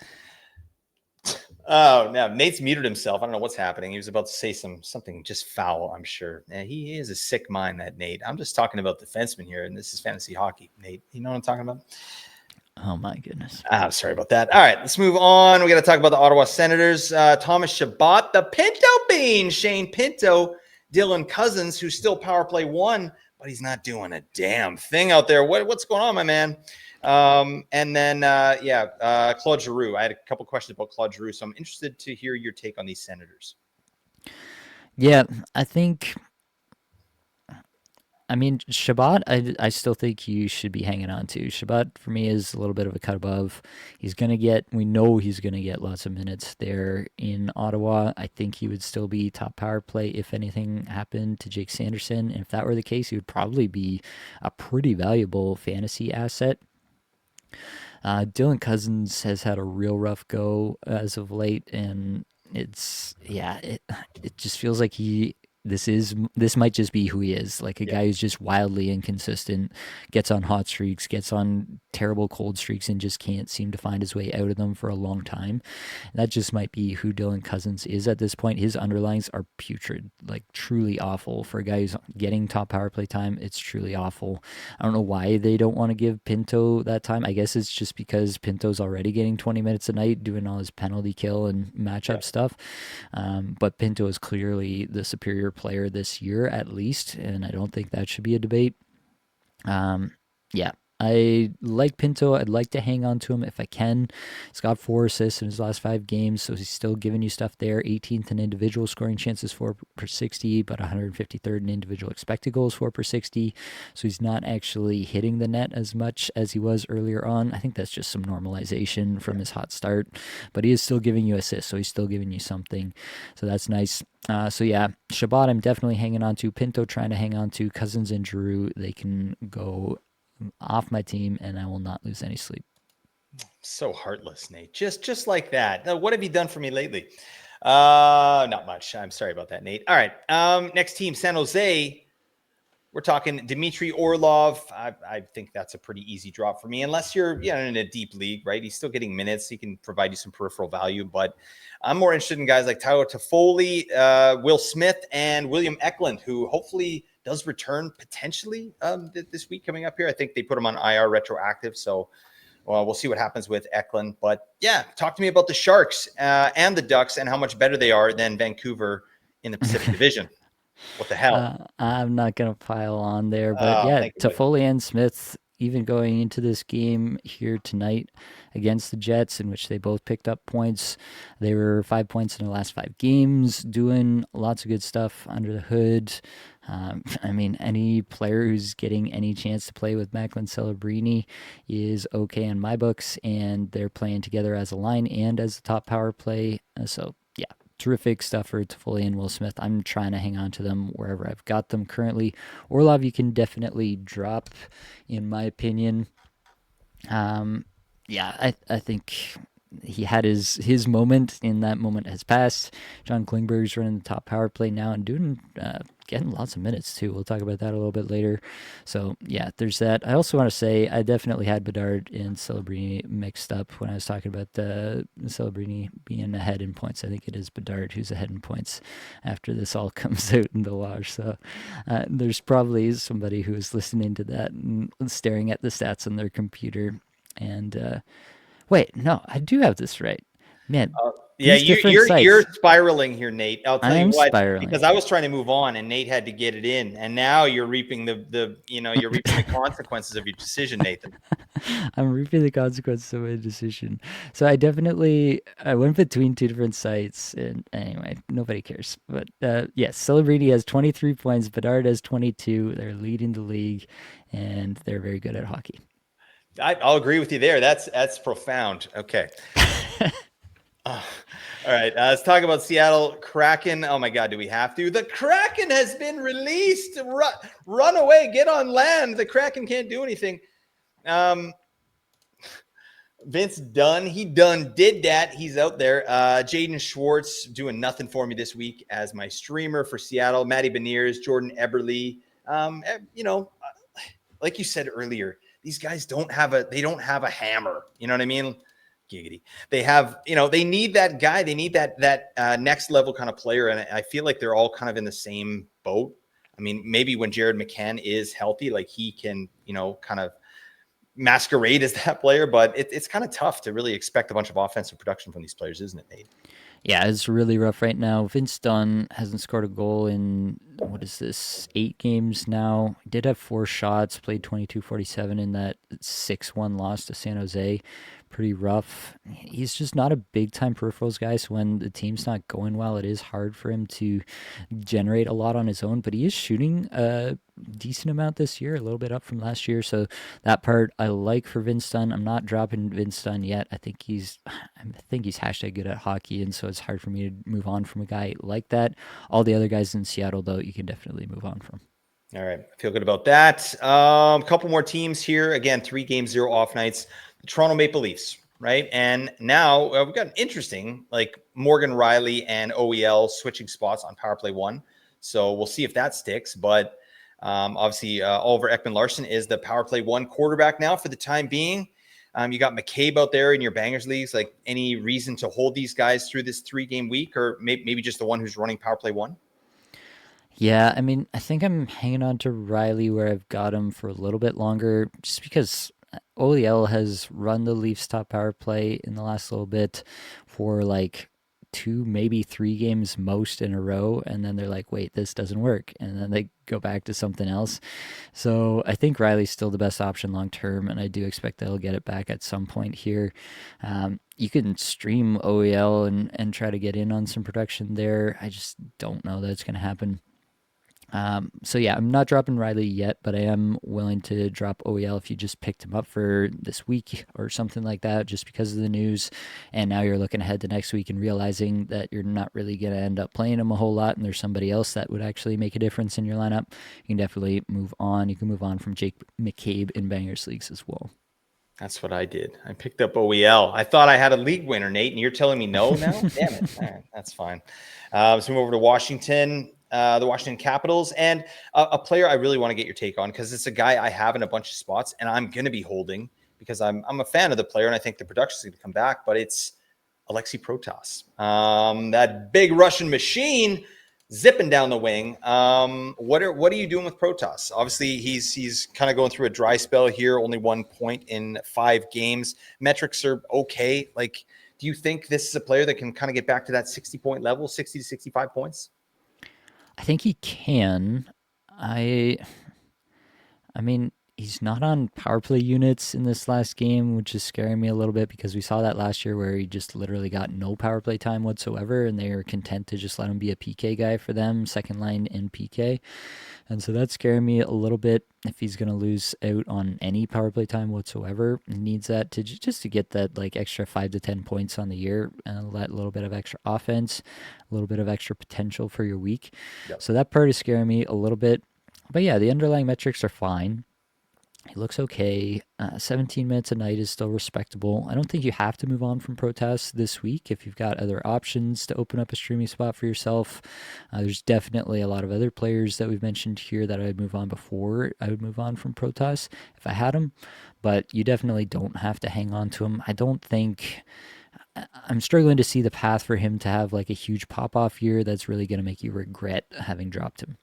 Oh, no, Nate's muted himself. I don't know what's happening. He was about to say something just foul, I'm sure. He is a sick mind, that Nate. I'm just talking about defensemen here, and this is fantasy hockey. Nate, you know what I'm talking about?
Oh my goodness.
Sorry about that. All right, let's move on. We got to talk about the Ottawa Senators. Thomas Chabot, the Pinto Bean, Shane Pinto, Dylan Cousins, who's still power play 1, but he's not doing a damn thing out there. What's going on, my man? And then Claude Giroux. I had a couple questions about Claude Giroux, so I'm interested to hear your take on these Senators.
Yeah, I mean, Shabbat, I still think you should be hanging on to. Shabbat, for me, is a little bit of a cut above. We know he's going to get lots of minutes there in Ottawa. I think he would still be top power play if anything happened to Jake Sanderson. And if that were the case, he would probably be a pretty valuable fantasy asset. Dylan Cousins has had a real rough go as of late, and it just feels like this might just be who he is, like a guy who's just wildly inconsistent, gets on hot streaks, gets on terrible cold streaks, and just can't seem to find his way out of them for a long time. And that just might be who Dylan Cousins is at this point. His underlines are putrid, like truly awful. For a guy who's getting top power play time, it's truly awful. I don't know why they don't want to give Pinto that time. I guess it's just because Pinto's already getting 20 minutes a night doing all his penalty kill and matchup stuff. But Pinto is clearly the superior player this year, at least, and I don't think that should be a debate. Yeah, I like Pinto. I'd like to hang on to him if I can. He's got 4 assists in his last 5 games, so he's still giving you stuff there. 18th in individual scoring chances, 4 per 60, but 153rd in individual expected goals, 4 per 60. So he's not actually hitting the net as much as he was earlier on. I think that's just some normalization from his hot start, but he is still giving you assists, so he's still giving you something. So that's nice. So yeah, Shabbat I'm definitely hanging on to. Pinto trying to hang on to. Cousins and Giroux, they can go off my team and I will not lose any sleep.
So heartless, Nate. Just like that. Now, what have you done for me lately? Not much. I'm sorry about that, Nate. All right. Next team, San Jose. We're talking Dmitry Orlov. I think that's a pretty easy drop for me, unless you're in a deep league, right? He's still getting minutes. He can provide you some peripheral value, but I'm more interested in guys like Tyler Toffoli, Will Smith, and William Eklund, who hopefully does return potentially this week coming up here. I think they put him on IR retroactive, so we'll see what happens with Eklund. But yeah, talk to me about the Sharks and the Ducks and how much better they are than Vancouver in the Pacific Division. What the hell?
I'm not going to pile on there, but
Oh,
yeah,
thank you, buddy.
Toffoli and Smith, even going into this game here tonight against the Jets, in which they both picked up points. They were 5 points in the last 5 games, doing lots of good stuff under the hood. I mean, any player who's getting any chance to play with Macklin Celebrini is okay in my books, and they're playing together as a line and as a top power play. So, yeah, terrific stuff for Toffoli and Will Smith. I'm trying to hang on to them wherever I've got them currently. Orlov, you can definitely drop, in my opinion. Um, yeah, I think he had his moment, and that moment has passed. John Klingberg's running the top power play now and doing getting lots of minutes too. We'll talk about that a little bit later. So yeah, there's that. I also want to say I definitely had Bedard and Celebrini mixed up when I was talking about the Celebrini being ahead in points. I think it is Bedard who's ahead in points after this all comes out in the wash. So there's probably somebody who is listening to that and staring at the stats on their computer and wait, no, I do have this right. Man,
Yeah,
these different
you're
sites.
spiraling here, Nate. I'll
I
tell you
am
what, because
spiraling.
I was trying to move on and Nate had to get it in, and now you're reaping you're reaping the consequences of your decision, Nathan.
I'm reaping the consequences of my decision. So I went between two different sites, and anyway, nobody cares. But yes, Celebrini has 23 points. Bedard has 22. They're leading the league, and they're very good at hockey.
I'll agree with you there. That's profound. Okay. All right. Let's talk about Seattle Kraken. Oh my God, do we have to? The Kraken has been released. Run away. Get on land. The Kraken can't do anything. Um, Vince Dunn, he did that. He's out there. Jaden Schwartz doing nothing for me this week as my streamer for Seattle. Matty Beniers, Jordan Eberle. Like you said earlier, these guys don't have a hammer. You know what I mean? Giggity. They have, they need that guy. They need that next level kind of player. And I feel like they're all kind of in the same boat. I mean, maybe when Jared McCann is healthy, like he can, kind of masquerade as that player, but it's kind of tough to really expect a bunch of offensive production from these players, isn't it, Nate?
Yeah, it's really rough right now. Vince Dunn hasn't scored a goal in, what is this, 8 games now. He did have 4 shots, played 22-47 in that 6-1 loss to San Jose. Pretty rough. He's just not a big time peripherals guy, so when the team's not going well, it is hard for him to generate a lot on his own, but he is shooting a decent amount this year, a little bit up from last year. So that part I like for Vince Dunn. I'm not dropping Vince Dunn yet. I think he's hashtag good at hockey, and so it's hard for me to move on from a guy like that. All the other guys in Seattle, though, you can definitely move on from.
All right. I feel good about that. A couple more teams here. Again, 3 games, 0 off nights. The Toronto Maple Leafs, right? And now we've got an interesting, like Morgan Riley and OEL switching spots on power play 1. So we'll see if that sticks. But obviously, Oliver Ekman-Larsson is the power play 1 quarterback now for the time being. You got McCabe out there in your bangers leagues. Like, any reason to hold these guys through this 3-game week, or maybe just the one who's running power play 1?
Yeah, I mean, I think I'm hanging on to Riley where I've got him for a little bit longer, just because OEL has run the Leafs top power play in the last little bit for like 2, maybe 3 games most in a row, and then they're like, wait, this doesn't work, and then they go back to something else. So I think Riley's still the best option long term, and I do expect they'll get it back at some point here. You can stream OEL and try to get in on some production there. I just don't know that it's going to happen. So yeah, I'm not dropping Riley yet, but I am willing to drop OEL if you just picked him up for this week or something like that, just because of the news. And now you're looking ahead to next week and realizing that you're not really going to end up playing him a whole lot, and there's somebody else that would actually make a difference in your lineup. You can definitely move on. You can move on from Jake McCabe in Bangers leagues as well.
That's what I did. I picked up OEL. I thought I had a league winner, Nate, and you're telling me no now? Damn it. All right, that's fine. Let's move over to Washington, the Washington Capitals, and a player I really want to get your take on, because it's a guy I have in a bunch of spots, and I'm going to be holding because I'm a fan of the player, and I think the production is going to come back, but it's Alexei Protas. That big Russian machine zipping down the wing. What are you doing with Protas? Obviously, he's kind of going through a dry spell here. Only 1 point in 5 games. Metrics are okay. Like, do you think this is a player that can kind of get back to that 60-point level, 60 to 65 points?
I think he can. I I mean, he's not on power play units in this last game, which is scaring me a little bit because we saw that last year where he just literally got no power play time whatsoever, and they are content to just let him be a PK guy for them, second line in PK. And so that's scaring me a little bit if he's going to lose out on any power play time whatsoever. He needs that to just to get that like extra 5 to 10 points on the year and let a little bit of extra offense, a little bit of extra potential for your week.
Yep.
So that part is scaring me a little bit. But yeah, the underlying metrics are fine. He looks okay. 17 minutes a night is still respectable. I don't think you have to move on from Protas this week if you've got other options to open up a streaming spot for yourself. There's definitely a lot of other players that we've mentioned here that I would move on before I would move on from Protas if I had him, but you definitely don't have to hang on to him. I don't think. I'm struggling to see the path for him to have like a huge pop off year that's really going to make you regret having dropped him.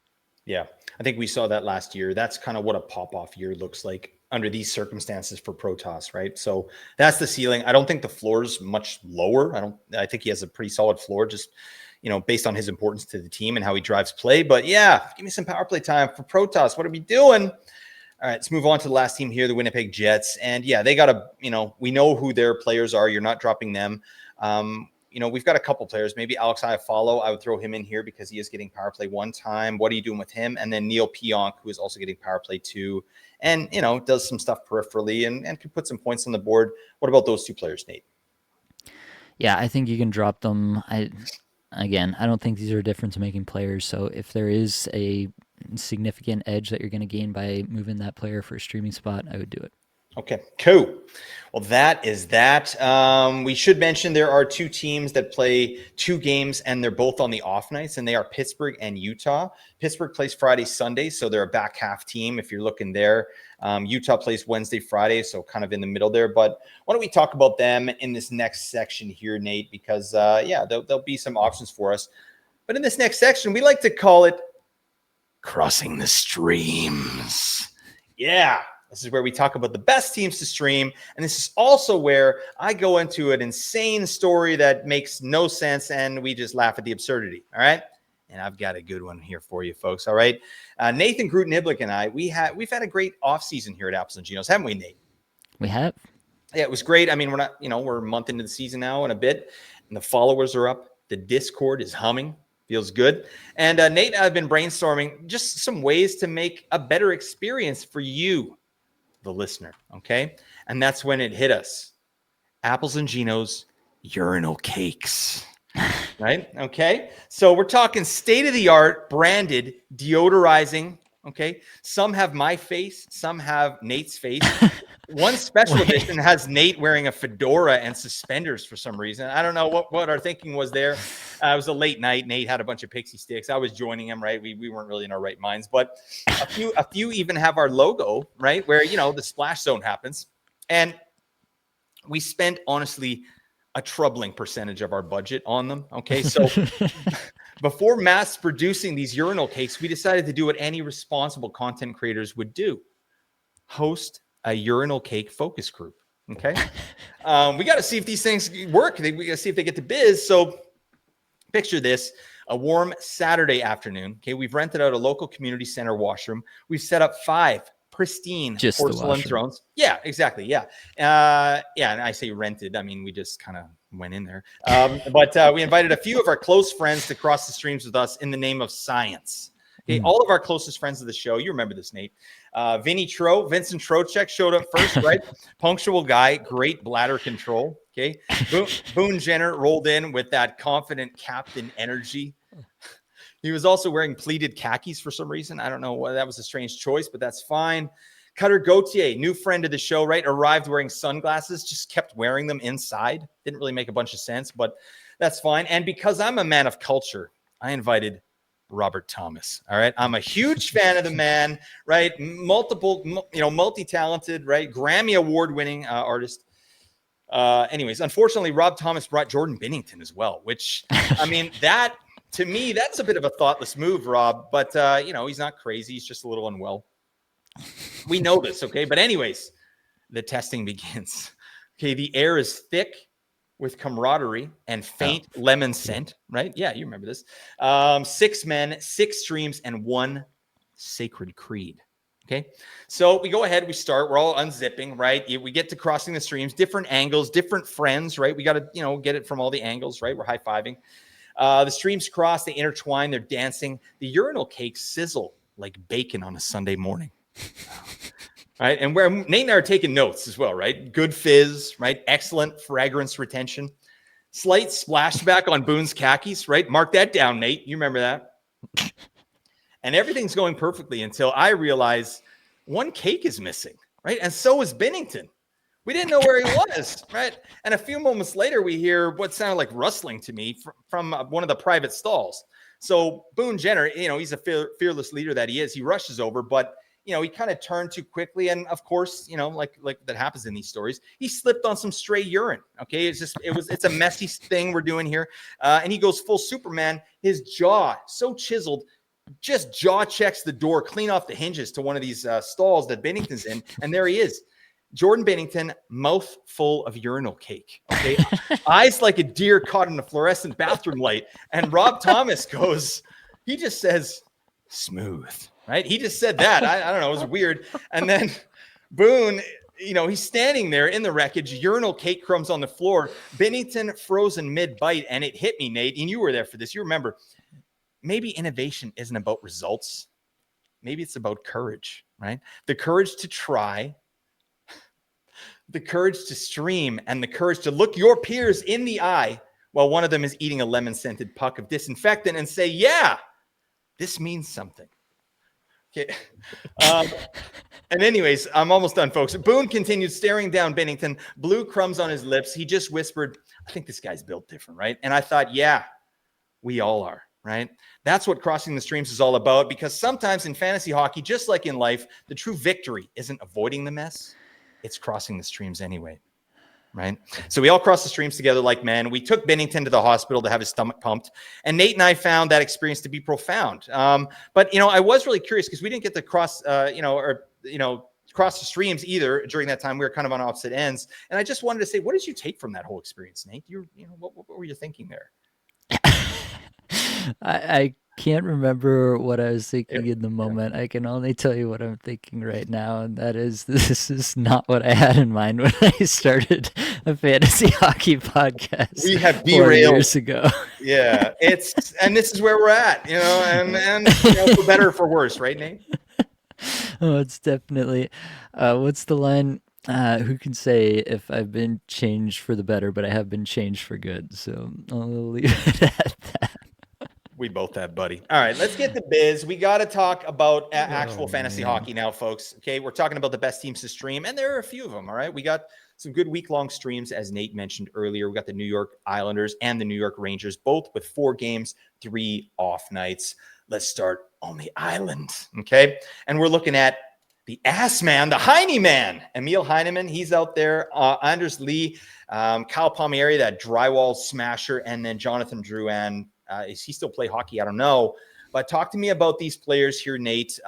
Yeah, I think we saw that last year. That's kind of what a pop-off year looks like under these circumstances for Protoss, right? So that's the ceiling. I don't think the floor is much lower. I think he has a pretty solid floor, just based on his importance to the team and how he drives play. But yeah, give me some power play time for Protoss. What are we doing? All right, let's move on to the last team here, the Winnipeg Jets. And yeah, they got we know who their players are. You're not dropping them. We've got a couple players. Maybe Alex Iafallo, I would throw him in here because he is getting power play one time. What are you doing with him? And then Neil Pionk, who is also getting power play two, and does some stuff peripherally and can put some points on the board. What about those two players, Nate?
Yeah, I think you can drop them. I don't think these are difference-making players. So if there is a significant edge that you're going to gain by moving that player for a streaming spot, I would do it.
Okay, cool. Well, that is that. We should mention there are two teams that play two games, and they're both on the off nights, and they are Pittsburgh and Utah. Pittsburgh plays Friday, Sunday, so they're a back half team if you're looking there. Utah plays Wednesday, Friday, so kind of in the middle there. But why don't we talk about them in this next section here, Nate? Because, there'll be some options for us. But in this next section, we like to call it Crossing the Streams. Yeah. This is where we talk about the best teams to stream. And this is also where I go into an insane story that makes no sense and we just laugh at the absurdity. All right. And I've got a good one here for you folks. All right. Nathan Gruteniblick and I, we've had a great offseason here at Apples and Ginos, haven't we, Nate?
We have.
Yeah, it was great. I mean, we're a month into the season now and a bit, and the followers are up. The Discord is humming. Feels good. And Nate and I have been brainstorming just some ways to make a better experience for you, the listener. Okay. And that's when it hit us. Apples and Ginos urinal cakes. Right. Okay. So we're talking state-of-the-art branded deodorizing. Okay. Some have my face, some have Nate's face. One special edition has Nate wearing a fedora and suspenders for some reason. I don't know what our thinking was there. It was a late night. Nate had a bunch of pixie sticks. I was joining him, right? We weren't really in our right minds, but a few even have our logo, right? Where, the splash zone happens. And we spent, honestly, a troubling percentage of our budget on them. Okay. So before mass producing these urinal cakes, we decided to do what any responsible content creators would do: host a urinal cake focus group. Okay. We got to see if these things work. We got to see if they get to biz. So picture this: a warm Saturday afternoon. Okay. We've rented out a local community center washroom. We've set up 5 pristine
Just
porcelain thrones. Yeah, exactly. Yeah. And I say rented. I mean, we just kind of went in there. But we invited a few of our close friends to cross the streams with us in the name of science. Okay, all of our closest friends of the show, you remember this, Nate. Vincent Trocheck showed up first, right? Punctual guy, great bladder control. Okay. Boone Jenner rolled in with that confident captain energy. He was also wearing pleated khakis for some reason. I don't know why that was a strange choice, but that's fine. Cutter Gauthier, new friend of the show, right? Arrived wearing sunglasses, just kept wearing them inside. Didn't really make a bunch of sense, but that's fine. And because I'm a man of culture, I invited Robert Thomas. All right. I'm a huge fan of the man, right? Multi-talented, right? Grammy award-winning artist. Anyways, unfortunately, Rob Thomas brought Jordan Binnington as well, which, I mean, that to me, that's a bit of a thoughtless move, Rob. But, he's not crazy. He's just a little unwell. We know this. Okay. But anyways, the testing begins. Okay. The air is thick with camaraderie and
Oh,
faint lemon
yeah.
scent, right? Yeah, you remember this. 6 men, 6 streams, and 1 sacred creed. Okay. So we go ahead, we start, we're all unzipping, right? We get to crossing the streams, different angles, different friends, right? We got to, get it from all the angles, right? We're high-fiving. The streams cross, they intertwine, they're dancing. The urinal cakes sizzle like bacon on a Sunday morning. Right. And where Nate and I are taking notes as well, right? Good fizz, right? Excellent fragrance retention. Slight splashback on Boone's khakis, right? Mark that down, Nate. You remember that. And everything's going perfectly until I realize one cake is missing, right? And so is Bennington. We didn't know where he was, right? And a few moments later, we hear what sounded like rustling to me from one of the private stalls. So Boone Jenner, he's a fearless leader that he is. He rushes over, but he kind of turned too quickly, and of course, like that happens in these stories, he slipped on some stray urine. Okay, it's a messy thing we're doing here, and he goes full Superman. His jaw so chiseled, just jaw checks the door clean off the hinges to one of these stalls that Bennington's in, and there he is. Jordan Bennington, mouth full of urinal cake. Okay. Eyes like a deer caught in a fluorescent bathroom light. And Rob Thomas he just says, smooth, right? He just said that. I don't know. It was weird. And then Boone, he's standing there in the wreckage, urinal cake crumbs on the floor, Bennington frozen mid-bite. And it hit me, Nate. And you were there for this. You remember, maybe innovation isn't about results. Maybe it's about courage, right? The courage to try, the courage to stream, and the courage to look your peers in the eye while one of them is eating a lemon-scented puck of disinfectant and say, yeah, this means something. Okay. And anyways, I'm almost done, folks. Boone continued staring down Bennington, blue crumbs on his lips. He just whispered, I think this guy's built different, right? And I thought, yeah, we all are, right? That's what crossing the streams is all about, because sometimes in fantasy hockey, just like in life, the true victory isn't avoiding the mess. It's crossing the streams anyway, right? So we all crossed the streams together like men. We took Bennington to the hospital to have his stomach pumped. And Nate and I found that experience to be profound. But, I was really curious because we didn't get to cross, cross the streams either during that time. We were kind of on opposite ends. And I just wanted to say, what did you take from that whole experience, Nate? What were you thinking there?
I can't remember what I was thinking in the moment. I can only tell you what I'm thinking right now, and that is this is not what I had in mind when I started a fantasy hockey podcast
We have
4
derailed.
years ago.
Yeah, and this is where we're at, and for better or for worse, right, Nate?
Oh, it's definitely. What's the line? Who can say if I've been changed for the better, but I have been changed for good? So I'll leave it at that.
We both have, buddy. All right, let's get to biz. We got to talk about actual fantasy hockey now, folks. Okay, we're talking about the best teams to stream, and there are a few of them. All right, we got some good week-long streams, as Nate mentioned earlier. We got the New York Islanders and the New York Rangers, both with 4 games, 3 off nights. Let's start on the island, okay? And we're looking at the ass man, the Heine man, Emil Heineman. He's out there. Anders Lee, Kyle Palmieri, that drywall smasher, and then Jonathan Drouin. Is he still play hockey? I don't know. But talk to me about these players here, Nate.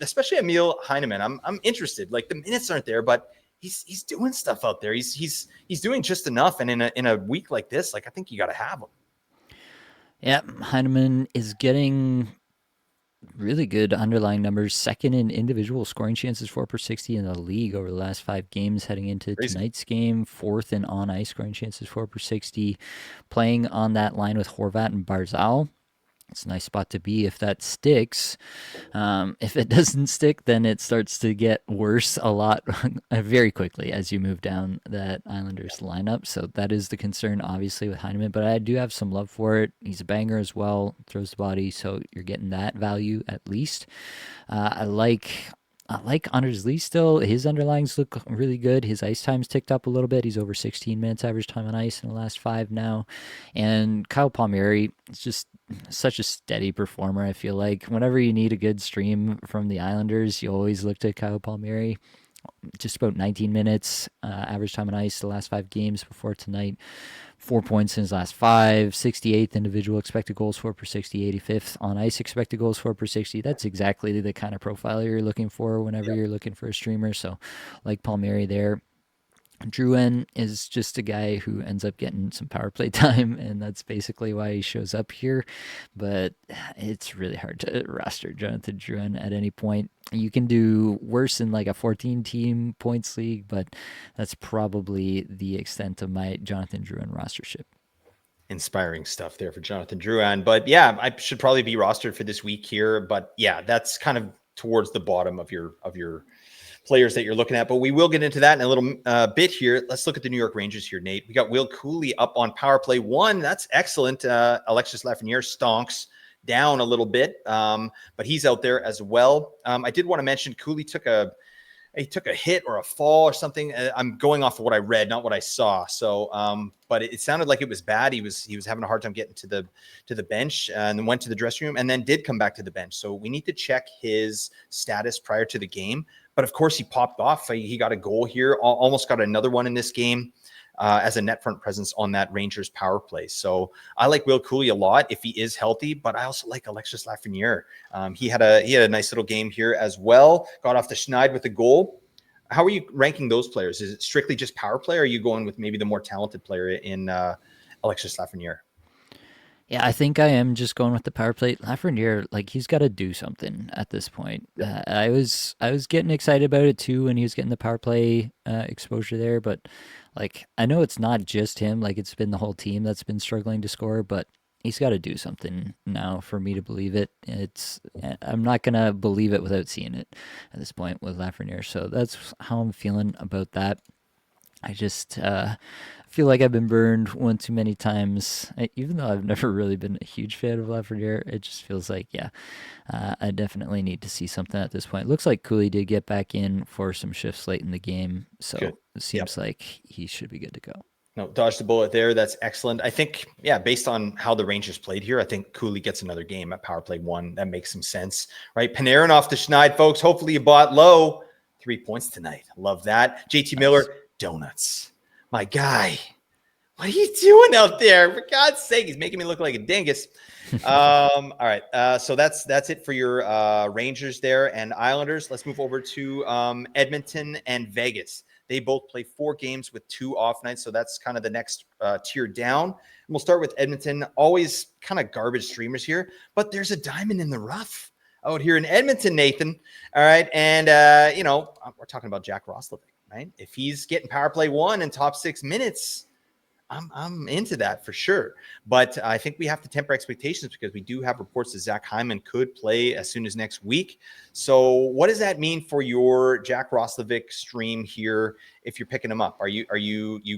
Especially Emil Heineman. I'm interested. Like, the minutes aren't there, but he's doing stuff out there. He's doing just enough. And in a week like this, like, I think you got to have him.
Yeah, Heineman is getting really good underlying numbers. Second in individual scoring chances, 4/60 in the league over the last 5 games heading into
Crazy.
tonight's game. Fourth in on-ice scoring chances, 4/60. Playing on that line with Horvat and Barzal. It's a nice spot to be if that sticks. If it doesn't stick, then it starts to get worse a lot very quickly as you move down that Islanders lineup. So that is the concern, obviously, with Heineman. But I do have some love for it. He's a banger as well, throws the body, so you're getting that value at least. I like Anders Lee still. His underlines look really good. His ice time's ticked up a little bit. He's over 16 minutes average time on ice in the last 5 now. And Kyle Palmieri is just such a steady performer, I feel like. Whenever you need a good stream from the Islanders, you always look to Kyle Palmieri. Just about 19 minutes average time on ice the last 5 games before tonight. 4 points in his last 5, 68th individual expected goals for per 60, 85th on ice expected goals for per 60. That's exactly the kind of profile you're looking for whenever you're looking for a streamer. So, like Palmieri there. Drouin is just a guy who ends up getting some power play time, and that's basically why he shows up here. But it's really hard to roster Jonathan Drouin at any point. You can do worse in like a 14 team points league, but that's probably the extent of my Jonathan Drouin rostership.
Inspiring stuff there for Jonathan Drouin. But yeah, I should probably be rostered for this week here. But yeah, that's kind of towards the bottom of your players that you're looking at. But we will get into that in a little bit here. Let's look at the New York Rangers here, Nate. We got Will Cooley up on power play 1. That's excellent. Alexis Lafreniere stonks down a little bit, but he's out there as well. I did want to mention Cooley took a hit or a fall or something. I'm going off of what I read, not what I saw. So, but it sounded like it was bad. He was having a hard time getting to the bench, and then went to the dressing room and then did come back to the bench. So we need to check his status prior to the game. But of course, he popped off. He got a goal here, almost got another one in this game. As a net front presence on that Rangers power play. So I like Will Cooley a lot if he is healthy, but I also like Alexis Lafreniere. He had a nice little game here as well. Got off the schneid with a goal. How are you ranking those players? Is it strictly just power play, or are you going with maybe the more talented player in Alexis Lafreniere?
Yeah, I think I am just going with the power play. Lafreniere, like he's got to do something at this point. I was getting excited about it too when he was getting the power play exposure there, but like I know it's not just him. Like it's been the whole team that's been struggling to score, but he's got to do something now for me to believe it. I'm not gonna believe it without seeing it at this point with Lafreniere. So that's how I'm feeling about that. I just feel like I've been burned one too many times. Even though I've never really been a huge fan of Lafreniere, it just feels like, yeah, I definitely need to see something at this point. It looks like Cooley did get back in for some shifts late in the game,
Good.
so it
Yep.
seems like he should be good to go.
No, dodged the bullet there. That's excellent. I think, yeah, based on how the Rangers played here, I think Cooley gets another game at power play 1. That makes some sense, right? Panarin off the schneid, folks. Hopefully you bought low. 3 points tonight. Love that. JT
Nice.
Miller, donuts. My guy, what are you doing out there? For God's sake, he's making me look like a dingus. All right. So that's it for your Rangers there and Islanders. Let's move over to Edmonton and Vegas. They both play 4 games with 2 off nights. So that's kind of the next tier down. And we'll start with Edmonton. Always kind of garbage streamers here, but there's a diamond in the rough out here in Edmonton, Nathan. All right. And, we're talking about Jack Roslovic, right? If he's getting power play 1 in top 6 minutes, I'm into that for sure. But I think we have to temper expectations because we do have reports that Zach Hyman could play as soon as next week. So what does that mean for your Jack Roslovic stream here if you're picking him up? Are you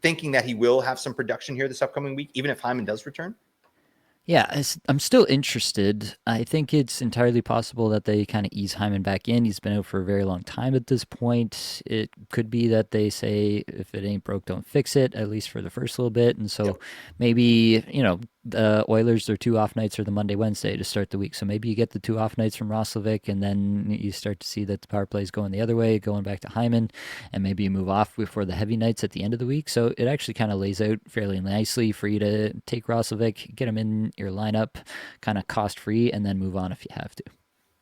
thinking that he will have some production here this upcoming week, even if Hyman does return?
Yeah, I'm still interested. I think it's entirely possible that they kind of ease Hyman back in. He's been out for a very long time at this point. It could be that they say, if it ain't broke, don't fix it, at least for the first little bit. And so
Yep.
maybe, the Oilers, their 2 off nights are the Monday, Wednesday to start the week. So maybe you get the 2 off nights from Roslovic, and then you start to see that the power play is going the other way, going back to Hyman, and maybe you move off before the heavy nights at the end of the week. So it actually kind of lays out fairly nicely for you to take Roslovic, get him in your lineup, kind of cost free, and then move on if you have to.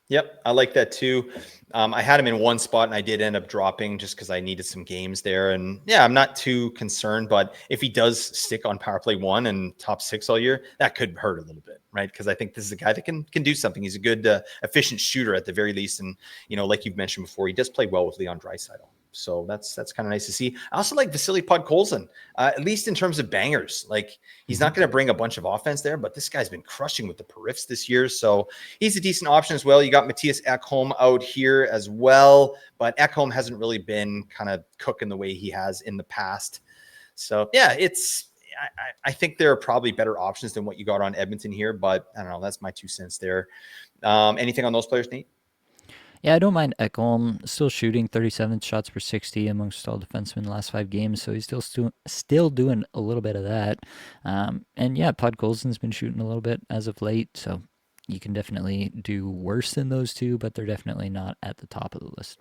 Yep, I like that too. I had him in one spot and I did end up dropping just because I needed some games there. And yeah, I'm not too concerned, but if he does stick on power play 1 and top 6 all year, that could hurt a little bit, right? Because I think this is a guy that can do something. He's a good, efficient shooter at the very least. And, like you've mentioned before, he does play well with Leon Draisaitl. So that's kind of nice to see. I also like Vasily Podkolzin, at least in terms of bangers. Like he's not going to bring a bunch of offense there, but this guy's been crushing with the periffs this year. So he's a decent option as well. You got Matthias Ekholm out here as well, but Ekholm hasn't really been kind of cooking the way he has in the past. So yeah, I think there are probably better options than what you got on Edmonton here, but I don't know. That's my 2 cents there. Anything on those players, Nate?
Yeah, I don't mind Ekholm. Still shooting 37 shots per 60 amongst all defensemen in the last 5 games, so he's still doing a little bit of that. And yeah, Podkolzin's been shooting a little bit as of late, so you can definitely do worse than those 2, but they're definitely not at the top of the list.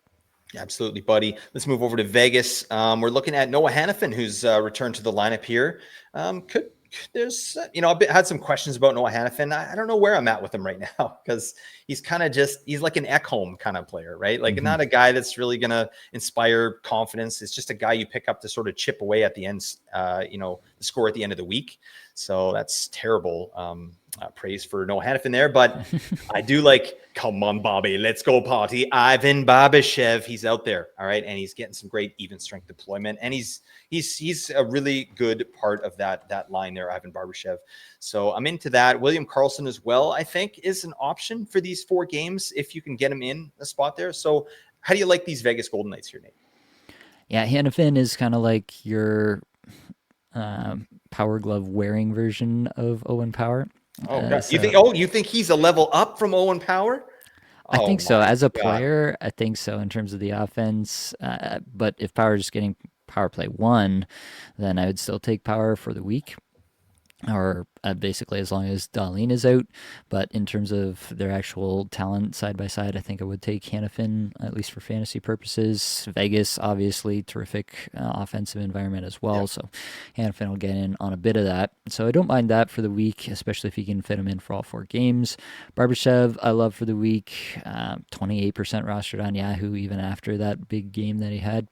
Absolutely, buddy. Let's move over to Vegas. We're looking at Noah Hannafin, who's returned to the lineup here. Could there's, I've had some questions about Noah Hannafin. I don't know where I'm at with him right now because he's kind of he's like an Ekholm kind of player, right? Like not a guy that's really going to inspire confidence. It's just a guy you pick up to sort of chip away at the end, the score at the end of the week. So that's terrible praise for Noah Hannafin there. But I do like, come on, Bobby, let's go party. Ivan Barbashev, he's out there, all right, and he's getting some great even strength deployment, and he's a really good part of that line there, Ivan Barbashev. So I'm into that. William Karlsson as well, I think, is an option for these 4 games if you can get him in a spot there. So how do you like these Vegas Golden Knights here, Nate?
Yeah, Hannafin is kind of like your Power Glove wearing version of Owen Power.
Oh, God.
So
You think he's a level up from Owen Power?
I
Oh
think so.
my
As a
God.
player, I think so in terms of the offense. But if Power is getting power play 1, then I would still take Power for the week, or basically as long as Darlene is out. But in terms of their actual talent side by side, I think I would take Hannafin, at least for fantasy purposes. Vegas, obviously, terrific offensive environment as well.
Yeah.
So Hannafin will get in on a bit of that. So I don't mind that for the week, especially if you can fit him in for all 4 games. Barbashev, I love for the week. 28% rostered on Yahoo, even after that big game that he had.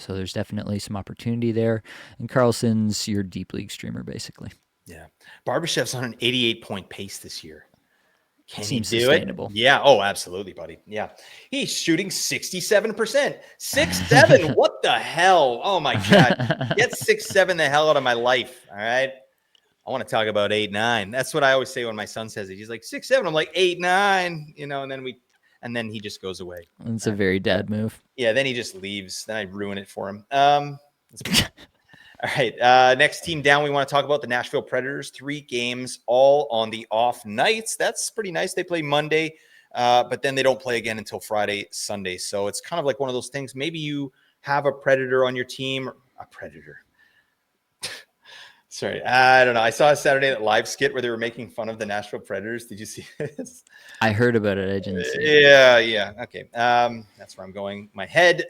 So there's definitely some opportunity there. And Carlson's your deep league streamer, basically.
Yeah. Barbashev's on an 88-point pace this year. Can he
Seems
do it?
sustainable.
Yeah. Oh, absolutely, buddy. Yeah. He's shooting 67%. 6-7. What the hell? Oh my God. Get 6-7 the hell out of my life. All right. I want to talk about 8-9. That's what I always say when my son says it. He's like 6-7. I'm like 8-9, and then he just goes away.
It's a very dad move.
Yeah, then he just leaves. Then I ruin it for him. Let's move on. All right. Next team down, we want to talk about the Nashville Predators. 3 games, all on the off nights. That's pretty nice. They play Monday, but then they don't play again until Friday, Sunday. So it's kind of like one of those things. Maybe you have a Predator on your team. A Predator. Sorry, I don't know. I saw a Saturday Night Live skit where they were making fun of the Nashville Predators. Did you see this?
I heard about it. I didn't see it.
Yeah. Okay. That's where I'm going. My head.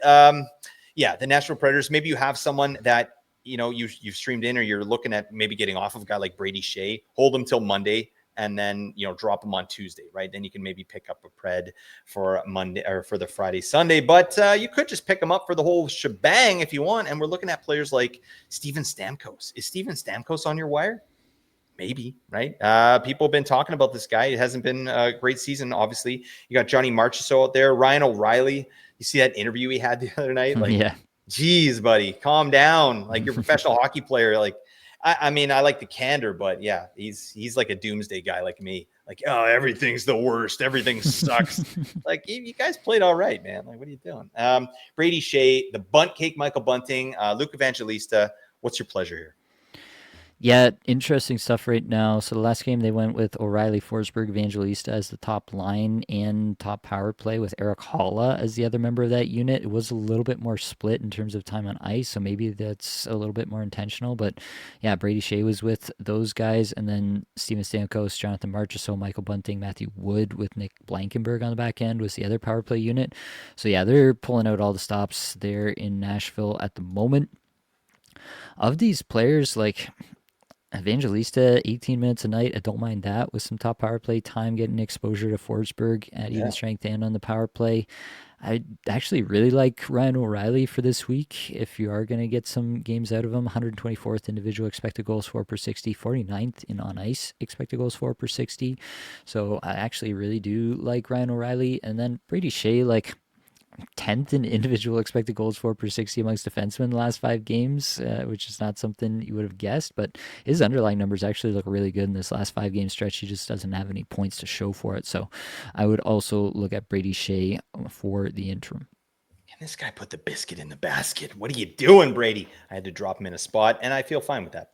Yeah, the Nashville Predators. Maybe you have someone that you've streamed in, or you're looking at maybe getting off of a guy like Brady Shea. Hold him till Monday, and then drop him on Tuesday, right? Then you can maybe pick up a Pred for Monday or for the Friday, Sunday. But you could just pick him up for the whole shebang if you want. And we're looking at players like Steven Stamkos. Is Steven Stamkos on your wire? Maybe, right? People have been talking about this guy. It hasn't been a great season, obviously. You got Johnny Marchessault out there, Ryan O'Reilly. You see that interview he had the other night? Like,
Yeah.
geez, buddy, calm down. Like, you're a professional hockey player. Like, I mean, I like the candor, but yeah, he's like a doomsday guy like me. Like, oh, everything's the worst. Everything sucks. Like, you guys played all right, man. Like, what are you doing? Brady Shea, the Bunt Cake, Michael Bunting, Luke Evangelista. What's your pleasure here?
Yeah, interesting stuff right now. So the last game they went with O'Reilly, Forsberg, Evangelista as the top line and top power play, with Eric Halla as the other member of that unit. It was a little bit more split in terms of time on ice, so maybe that's a little bit more intentional. But yeah, Brady Shea was with those guys, and then Steven Stamkos, Jonathan Marchessault, Michael Bunting, Matthew Wood with Nick Blankenberg on the back end was the other power play unit. So yeah, they're pulling out all the stops there in Nashville at the moment. Of these players, like Evangelista, 18 minutes a night. I don't mind that with some top power play time, getting exposure to Forsberg at even strength and on the power play. I actually really like Ryan O'Reilly for this week. If you are going to get some games out of him, 124th individual expected goals for per 60, 49th in on ice expected goals for per 60. So I actually really do like Ryan O'Reilly. And then Brady Shea, like 10th in individual expected goals for per 60 amongst defensemen the last 5 games, which is not something you would have guessed. But his underlying numbers actually look really good in this last 5 game stretch. He just doesn't have any points to show for it. So I would also look at Brady Shea for the interim.
Can this guy put the biscuit in the basket? What are you doing, Brady? I had to drop him in a spot, and I feel fine with that.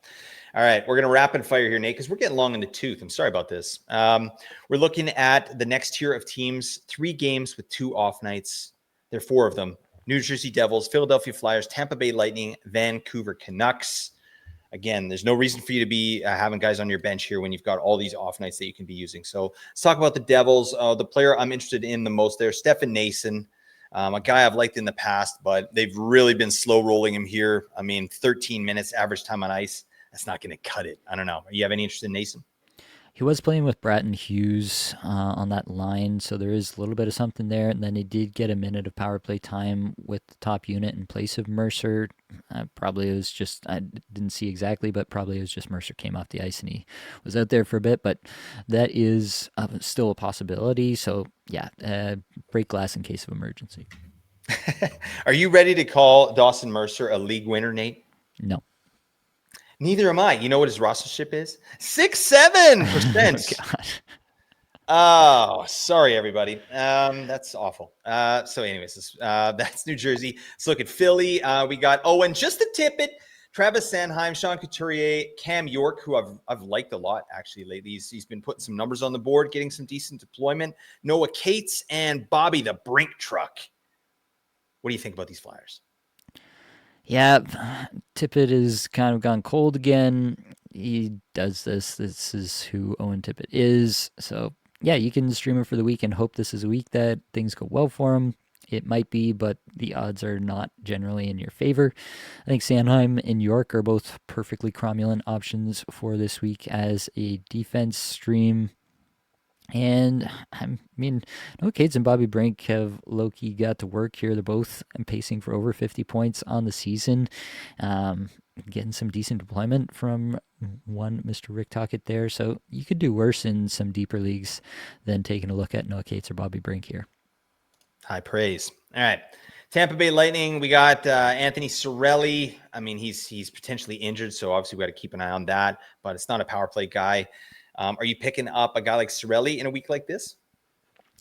All right, we're going to rapid fire here, Nate, because we're getting long in the tooth. I'm sorry about this. We're looking at the next tier of teams, 3 games with 2 off nights. There are 4 of them. New Jersey Devils, Philadelphia Flyers, Tampa Bay Lightning, Vancouver Canucks. Again, there's no reason for you to be having guys on your bench here when you've got all these off nights that you can be using. So let's talk about the Devils. The player I'm interested in the most there, Stefan Nason, a guy I've liked in the past, but they've really been slow rolling him here. I mean, 13 minutes average time on ice. that's not going to cut it. I don't know. You have any interest in Nason?
He was playing with Bratton Hughes on that line, so there is a little bit of something there. And then he did get a minute of power play time with the top unit in place of Mercer. Probably it was just, I didn't see exactly, but probably it was just Mercer came off the ice and he was out there for a bit. But that is still a possibility. So, yeah, break glass in case of emergency.
Are you ready to call Dawson Mercer a league winner, Nate?
No.
Neither am I. You know what his rostership is? 6-7%.
Oh, God.
Oh, sorry, everybody. That's awful. So, anyways, that's New Jersey. Let's look at Philly. We got and just to tip it, Travis Sanheim, Sean Couturier, Cam York, who I've liked a lot actually lately. He's been putting some numbers on the board, getting some decent deployment. Noah Cates and Bobby the Brink Truck. What do you think about these Flyers?
Yeah, Tippett has kind of gone cold again. He does this. This is who Owen Tippett is. So, yeah, you can stream him for the week and hope this is a week that things go well for him. It might be, but the odds are not generally in your favor. I think Sanheim and York are both perfectly cromulent options for this week as a defense stream. And I mean, no, Cates and Bobby Brink have low-key got to work here. They're both pacing for over 50 points on the season. Getting some decent deployment from one Mr. Rick Tocchet there. So you could do worse in some deeper leagues than taking a look at Noah Cates or Bobby Brink here.
High praise. All right. Tampa Bay Lightning, we got Anthony Cirelli. I mean, he's potentially injured, so obviously we got to keep an eye on that, but it's not a power play guy. Are you picking up a guy like Cirelli in a week like this?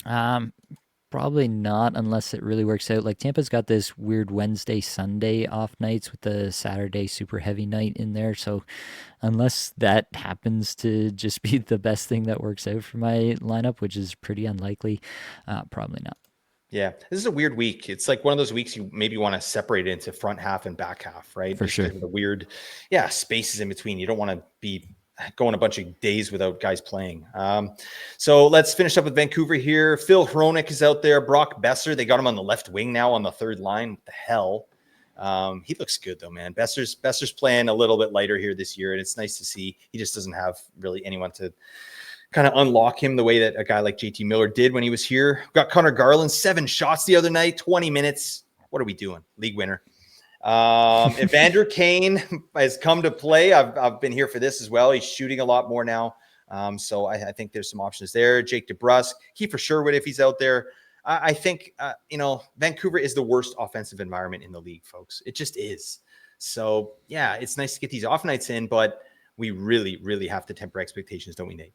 Probably not unless it really works out. Like Tampa's got this weird Wednesday, Sunday off nights with the Saturday super heavy night in there. So unless that happens to just be the best thing that works out for my lineup, which is pretty unlikely, probably not.
Yeah, this is a weird week. It's like one of those weeks you maybe want to separate it into front half and back half, right?
For
Just
sure.
because of the weird, spaces in between. You don't want to be going a bunch of days without guys playing. So let's finish up with Vancouver here. Phil Hronik is out there. Brock Besser, they got him on the left wing now on the third line. What the hell? He looks good though, man. Besser's playing a little bit lighter here this year, and it's nice to see. He just doesn't have really anyone to kind of unlock him the way that a guy like JT Miller did when he was here. Got Connor Garland, 7 shots the other night, 20 minutes. What are we doing? League winner. Evander Kane has come to play. I've been here for this as well. He's shooting a lot more now. So I think there's some options there. Jake DeBrusk, Kiefer Sherwood, if he's out there. I think, Vancouver is the worst offensive environment in the league, folks. It just is. So, yeah, it's nice to get these off nights in, but we really, really have to temper expectations, don't we, Nate?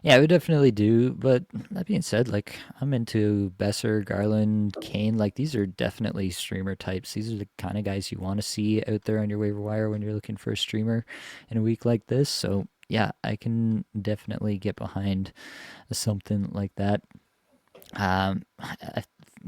Yeah, we definitely do. But that being said, like I'm into Besser, Garland, Kane. Like these are definitely streamer types. These are the kind of guys you want to see out there on your waiver wire when you're looking for a streamer in a week like this. So yeah, I can definitely get behind something like that. I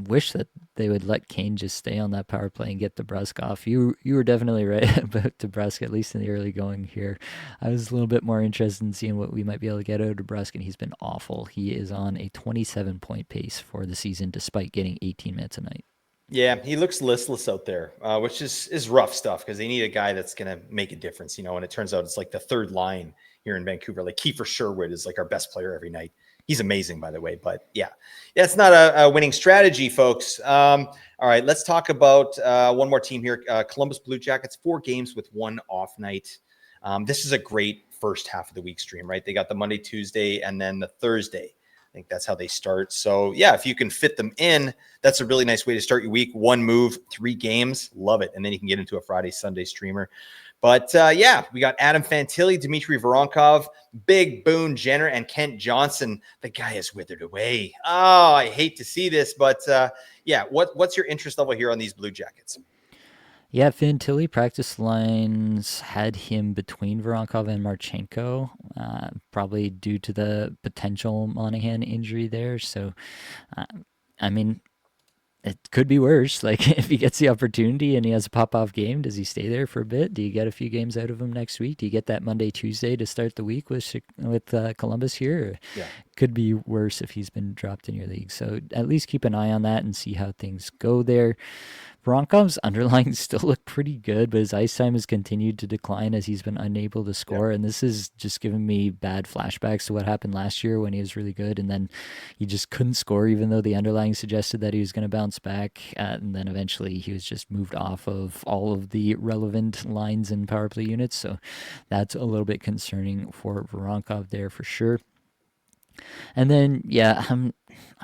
wish that they would let Kane just stay on that power play and get DeBrusk off. You were definitely right about DeBrusk, at least in the early going here. I was a little bit more interested in seeing what we might be able to get out of DeBrusk, and he's been awful. He is on a 27-point pace for the season, despite getting 18 minutes a night.
Yeah, he looks listless out there, which is rough stuff because they need a guy that's going to make a difference, and it turns out it's like the third line here in Vancouver. Like Kiefer Sherwood is like our best player every night. He's amazing, by the way. But yeah, it's not a winning strategy, folks. All right, let's talk about one more team here. Columbus Blue Jackets, 4 games with 1 off night. This is a great first half of the week stream, right? They got the Monday, Tuesday, and then the Thursday. I think that's how they start. So, yeah, if you can fit them in, that's a really nice way to start your week. 1 move, 3 games. Love it. And then you can get into a Friday, Sunday streamer. But, we got Adam Fantilli, Dmitry Voronkov, Big Boone Jenner, and Kent Johnson. The guy is withered away. Oh, I hate to see this. But, what's your interest level here on these Blue Jackets?
Yeah, Fantilli practice lines had him between Voronkov and Marchenko, probably due to the potential Monahan injury there. So, I mean, it could be worse. Like if he gets the opportunity and he has a pop-off game, does he stay there for a bit? Do you get a few games out of him next week? Do you get that Monday, Tuesday to start the week with Columbus here?
Yeah.
Could be worse if he's been dropped in your league. So at least keep an eye on that and see how things go there. Voronkhov's underlying still look pretty good, but his ice time has continued to decline as he's been unable to
Yeah,
score. And this is just giving me bad flashbacks to what happened last year when he was really good, and then he just couldn't score, even though the underlying suggested that he was going to bounce back. And then eventually he was just moved off of all of the relevant lines and power play units. So that's a little bit concerning for Voronkov there for sure. And then, yeah, I'm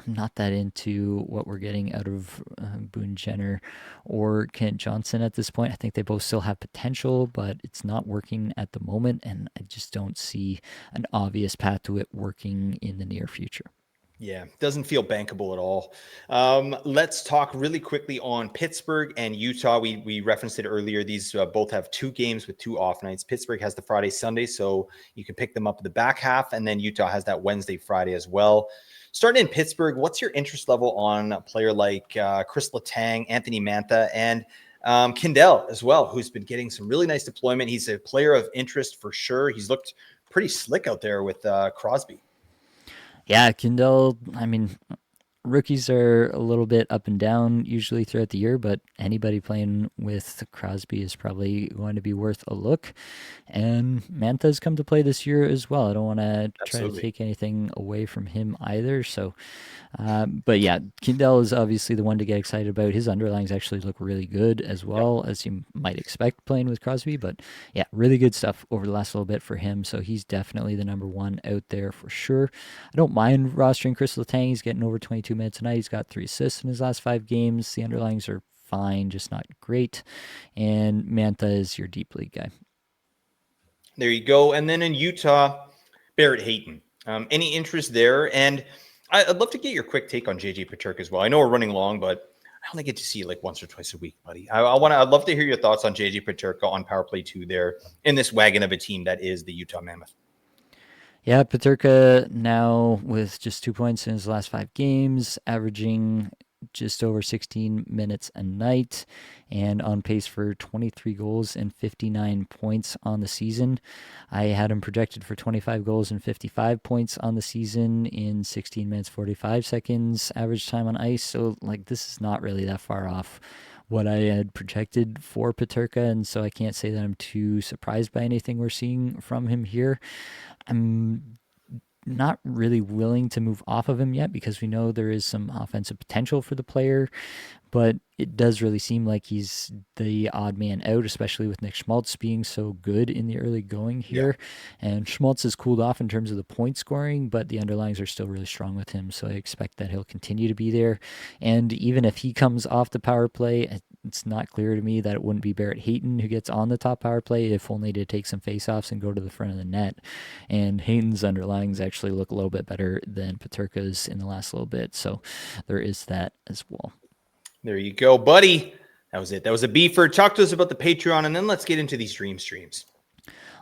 not that into what we're getting out of Boone Jenner or Kent Johnson at this point. I think they both still have potential, but it's not working at the moment, and I just don't see an obvious path to it working in the near future.
yeah, doesn't feel bankable at all. Let's talk really quickly on Pittsburgh and Utah. We referenced it earlier. These both have 2 games with 2 off nights. Pittsburgh has the Friday, Sunday, so you can pick them up in the back half, and then Utah has that Wednesday, Friday as well. Starting in Pittsburgh, what's your interest level on a player like Chris Letang, Anthony Mantha, and Kindell as well, who's been getting some really nice deployment? He's a player of interest for sure. He's looked pretty slick out there with Crosby.
Yeah, Kindell, I mean, rookies are a little bit up and down usually throughout the year, but anybody playing with Crosby is probably going to be worth a look. And Manta's come to play this year as well. I don't want to try to
Absolutely.
take anything away from him either. So but yeah, Kindell is obviously the one to get excited about. His underlings actually look really good as
Yep.
well, as you might expect playing with Crosby. But yeah, really good stuff over the last little bit for him. So he's definitely the number one out there for sure. I don't mind rostering Chris Letang. He's getting over 22 minutes a night. He's got 3 assists in his last 5 games. The underlings are fine, just not great. And Mantha is your deep league guy.
There you go. And then in Utah, Barrett Hayton. Any interest there? And I'd love to get your quick take on JJ Paterka as well. I know we're running long, but I only get to see you like once or twice a week, buddy. I'd love to hear your thoughts on JJ Paterka on Power Play 2 there in this wagon of a team that is the Utah Mammoth.
Yeah, Paterka now with just 2 points in his last 5 games, averaging just over 16 minutes a night and on pace for 23 goals and 59 points on the season. I had him projected for 25 goals and 55 points on the season in 16 minutes 45 seconds average time on ice. So like this is not really that far off what I had projected for Paterka, and so I can't say that I'm too surprised by anything we're seeing from him here. I'm not really willing to move off of him yet because we know there is some offensive potential for the player, but it does really seem like he's the odd man out, especially with Nick Schmaltz being so good in the early going
Yeah.
here. And Schmaltz has cooled off in terms of the point scoring, but the underlings are still really strong with him, so I expect that he'll continue to be there. And even if he comes off the power play, it's not clear to me that it wouldn't be Barrett Hayton who gets on the top power play, if only to take some faceoffs and go to the front of the net. And Hayton's underlings actually look a little bit better than Paterka's in the last little bit, so there is that as well.
There you go, buddy. That was it. That was a beefer. Talk to us about the Patreon, and then let's get into these dream streams.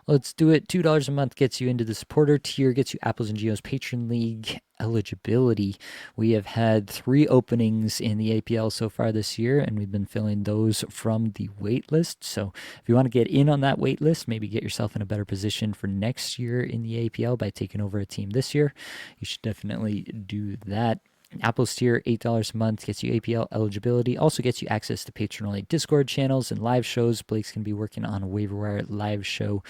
Let's do it. $2 a month gets you into the supporter tier, gets you Apples and Ginos Patron League eligibility. We have had 3 openings in the APL so far this year, and we've been filling those from the wait list. So if you want to get in on that wait list, maybe get yourself in a better position for next year in the APL by taking over a team this year, you should definitely do that. Apple's tier, $8 a month, gets you APL eligibility, also gets you access to patron-only Discord channels and live shows. Blake's going to be working on a Waiver Wire live show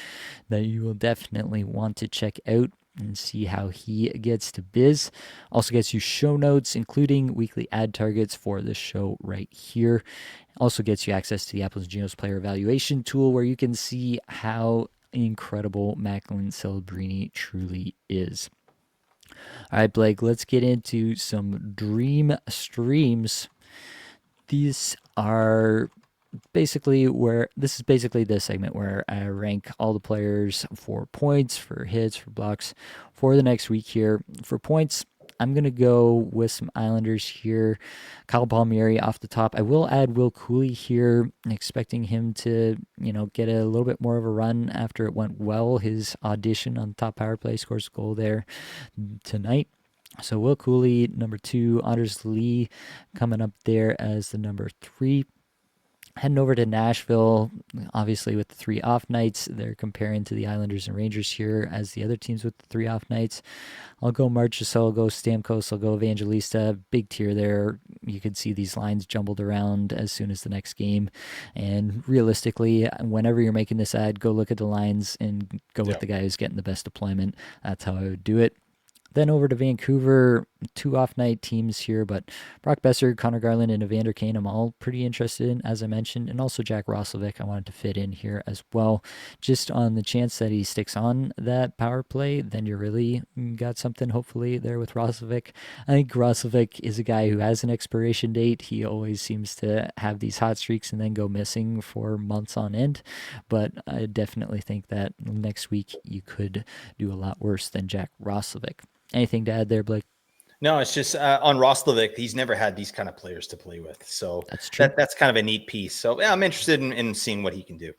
that you will definitely want to check out and see how he gets to biz. Also gets you show notes, including weekly ad targets for this show right here. Also gets you access to the Apples and Ginos player evaluation tool, where you can see how incredible Macklin Celebrini truly is. All right, Blake, let's get into some dream streams. These are this is basically the segment where I rank all the players for points, for hits, for blocks for the next week here. For points, I'm going to go with some Islanders here. Kyle Palmieri off the top. I will add Will Cooley here, expecting him to, get a little bit more of a run after it went well. His audition on the top power play, scores a goal there tonight. So Will Cooley, number 2. Anders Lee coming up there as the number 3. Heading over to Nashville, obviously with the 3 off nights, they're comparing to the Islanders and Rangers here as the other teams with the 3 off nights. I'll go Marchessault, I'll go Stamkos, I'll go Evangelista. Big tier there. You could see these lines jumbled around as soon as the next game. And realistically, whenever you're making this ad, go look at the lines and go with
Yeah.
the guy who's getting the best deployment. That's how I would do it. Then over to Vancouver, 2 off night teams here, but Brock Besser, Connor Garland, and Evander Kane, I'm all pretty interested in, as I mentioned, and also Jack Roslovic, I wanted to fit in here as well. Just on the chance that he sticks on that power play, then you really got something hopefully there with Roslovic. I think Roslovic is a guy who has an expiration date. He always seems to have these hot streaks and then go missing for months on end, but I definitely think that next week you could do a lot worse than Jack Roslovic. Anything to add there, Blake?
No, it's just on Roslovic, he's never had these kind of players to play with. So
That's true.
that's kind of a neat piece. So yeah, I'm interested in seeing what he can do.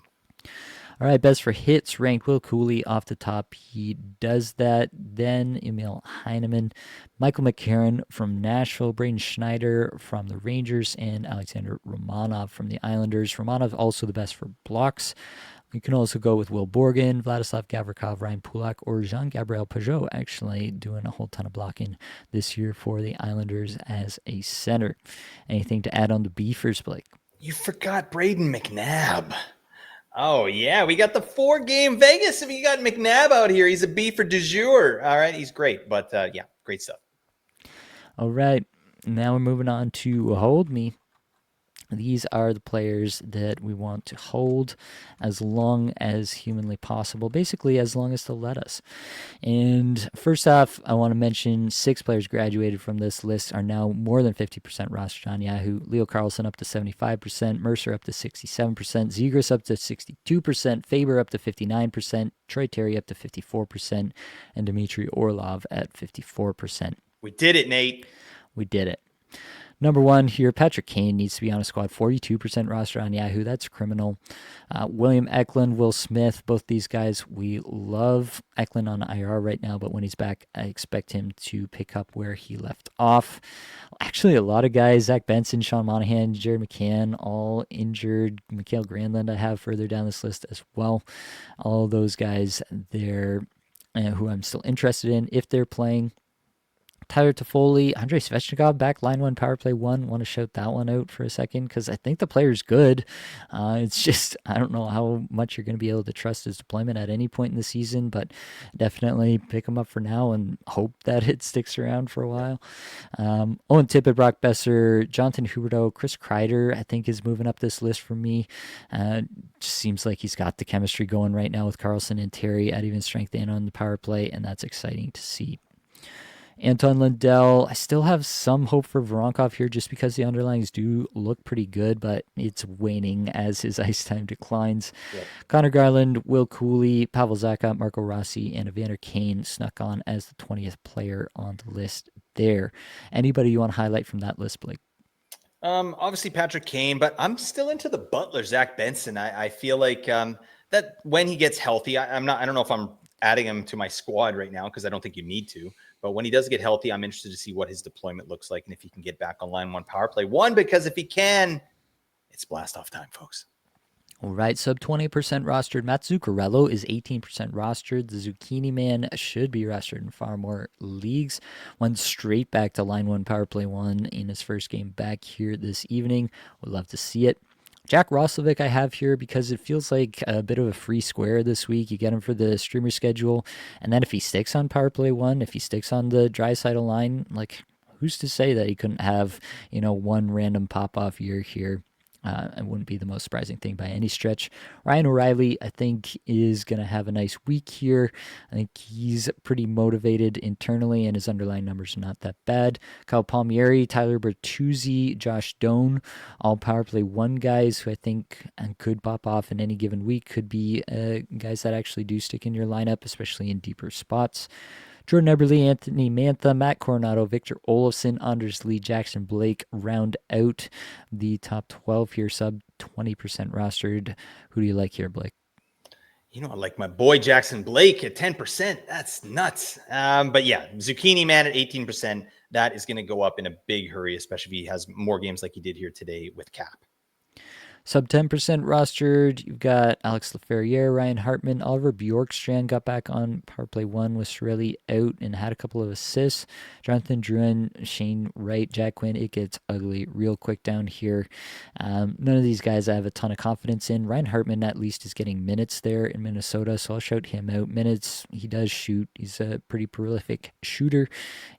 All right, best for hits ranked Will Cooley off the top. He does that. Then Emil Heineman, Michael McCarron from Nashville, Braden Schneider from the Rangers, and Alexander Romanov from the Islanders. Romanov also the best for blocks. You can also go with Will Borgen, Vladislav Gavrikov, Ryan Pulak, or Jean-Gabriel Pajot, actually doing a whole ton of blocking this year for the Islanders as a center. Anything to add on the Beefers, Blake?
You forgot Braden McNabb. Oh, yeah. We got the 4-game Vegas. If you got McNabb out here, he's a beefer du jour. All right. He's great. But yeah, great stuff.
All right. Now we're moving on to Hold Me. These are the players that we want to hold as long as humanly possible, basically as long as they'll let us. And first off, I want to mention 6 players graduated from this list are now more than 50% rostered on Yahoo. Leo Carlson up to 75%, Mercer up to 67%, Zegras up to 62%, Faber up to 59%, Troy Terry up to 54%, and Dmitry Orlov at 54%.
We did it, Nate.
We did it. Number 1 here, Patrick Kane needs to be on a squad. 42% roster on Yahoo. That's criminal. William Eklund, Will Smith, both these guys, we love. Eklund on IR right now, but when he's back, I expect him to pick up where he left off. Actually, a lot of guys, Zach Benson, Sean Monahan, Jared McCann, all injured. Mikael Granlund I have further down this list as well. All those guys, they're who I'm still interested in if they're playing. Tyler Toffoli, Andrei Svechnikov back line 1 power play 1. Want to shout that one out for a second because I think the player's good. It's just I don't know how much you're going to be able to trust his deployment at any point in the season, but definitely pick him up for now and hope that it sticks around for a while. Owen Tippett, Brock Besser, Jonathan Huberdeau, Chris Kreider I think is moving up this list for me. Just seems like he's got the chemistry going right now with Carlson and Terry at even strength and on the power play, and that's exciting to see. Anton Lundell, I still have some hope for Voronkov here just because the underlines do look pretty good, but it's waning as his ice time declines.
Yep.
Connor Garland, Will Cooley, Pavel Zacha, Marco Rossi, and Evander Kane snuck on as the 20th player on the list there. Anybody you want to highlight from that list, Blake?
Obviously Patrick Kane, but I'm still into the Butler, Zach Benson. I feel like that when he gets healthy, I don't know if I'm adding him to my squad right now because I don't think you need to. But when he does get healthy, I'm interested to see what his deployment looks like and if he can get back on line 1 power play 1, because if he can, it's blast off time, folks.
All right, sub 20% rostered. Matt Zuccarello is 18% rostered. The Zucchini Man should be rostered in far more leagues. Went straight back to line 1 power play 1 in his first game back here this evening. Would love to see it. Jack Roslovic I have here because it feels like a bit of a free square this week. You get him for the streamer schedule, and then if he sticks on power play 1, if he sticks on the Draisaitl line, like who's to say that he couldn't have, one random pop-off year here? It wouldn't be the most surprising thing by any stretch. Ryan O'Reilly, I think, is going to have a nice week here. I think he's pretty motivated internally, and his underlying numbers are not that bad. Kyle Palmieri, Tyler Bertuzzi, Josh Doan, all power play 1 guys who I think could pop off in any given week, could be guys that actually do stick in your lineup, especially in deeper spots. Jordan Eberle, Anthony Mantha, Matt Coronado, Victor Olofsson, Anders Lee, Jackson Blake round out the top 12 here, sub 20% rostered. Who do you like here, Blake?
I like my boy Jackson Blake at 10%. That's nuts. But yeah, Zucchini Man at 18%. That is going to go up in a big hurry, especially if he has more games like he did here today with Cap.
Sub 10% rostered. You've got Alex Laferriere, Ryan Hartman, Oliver Bjorkstrand got back on power play one with Sorelli out and had a couple of assists. Jonathan Druin, Shane Wright, Jack Quinn. It gets ugly real quick down here. None of these guys I have a ton of confidence in. Ryan Hartman at least is getting minutes there in Minnesota, so I'll shout him out. Minutes, he does shoot. He's a pretty prolific shooter.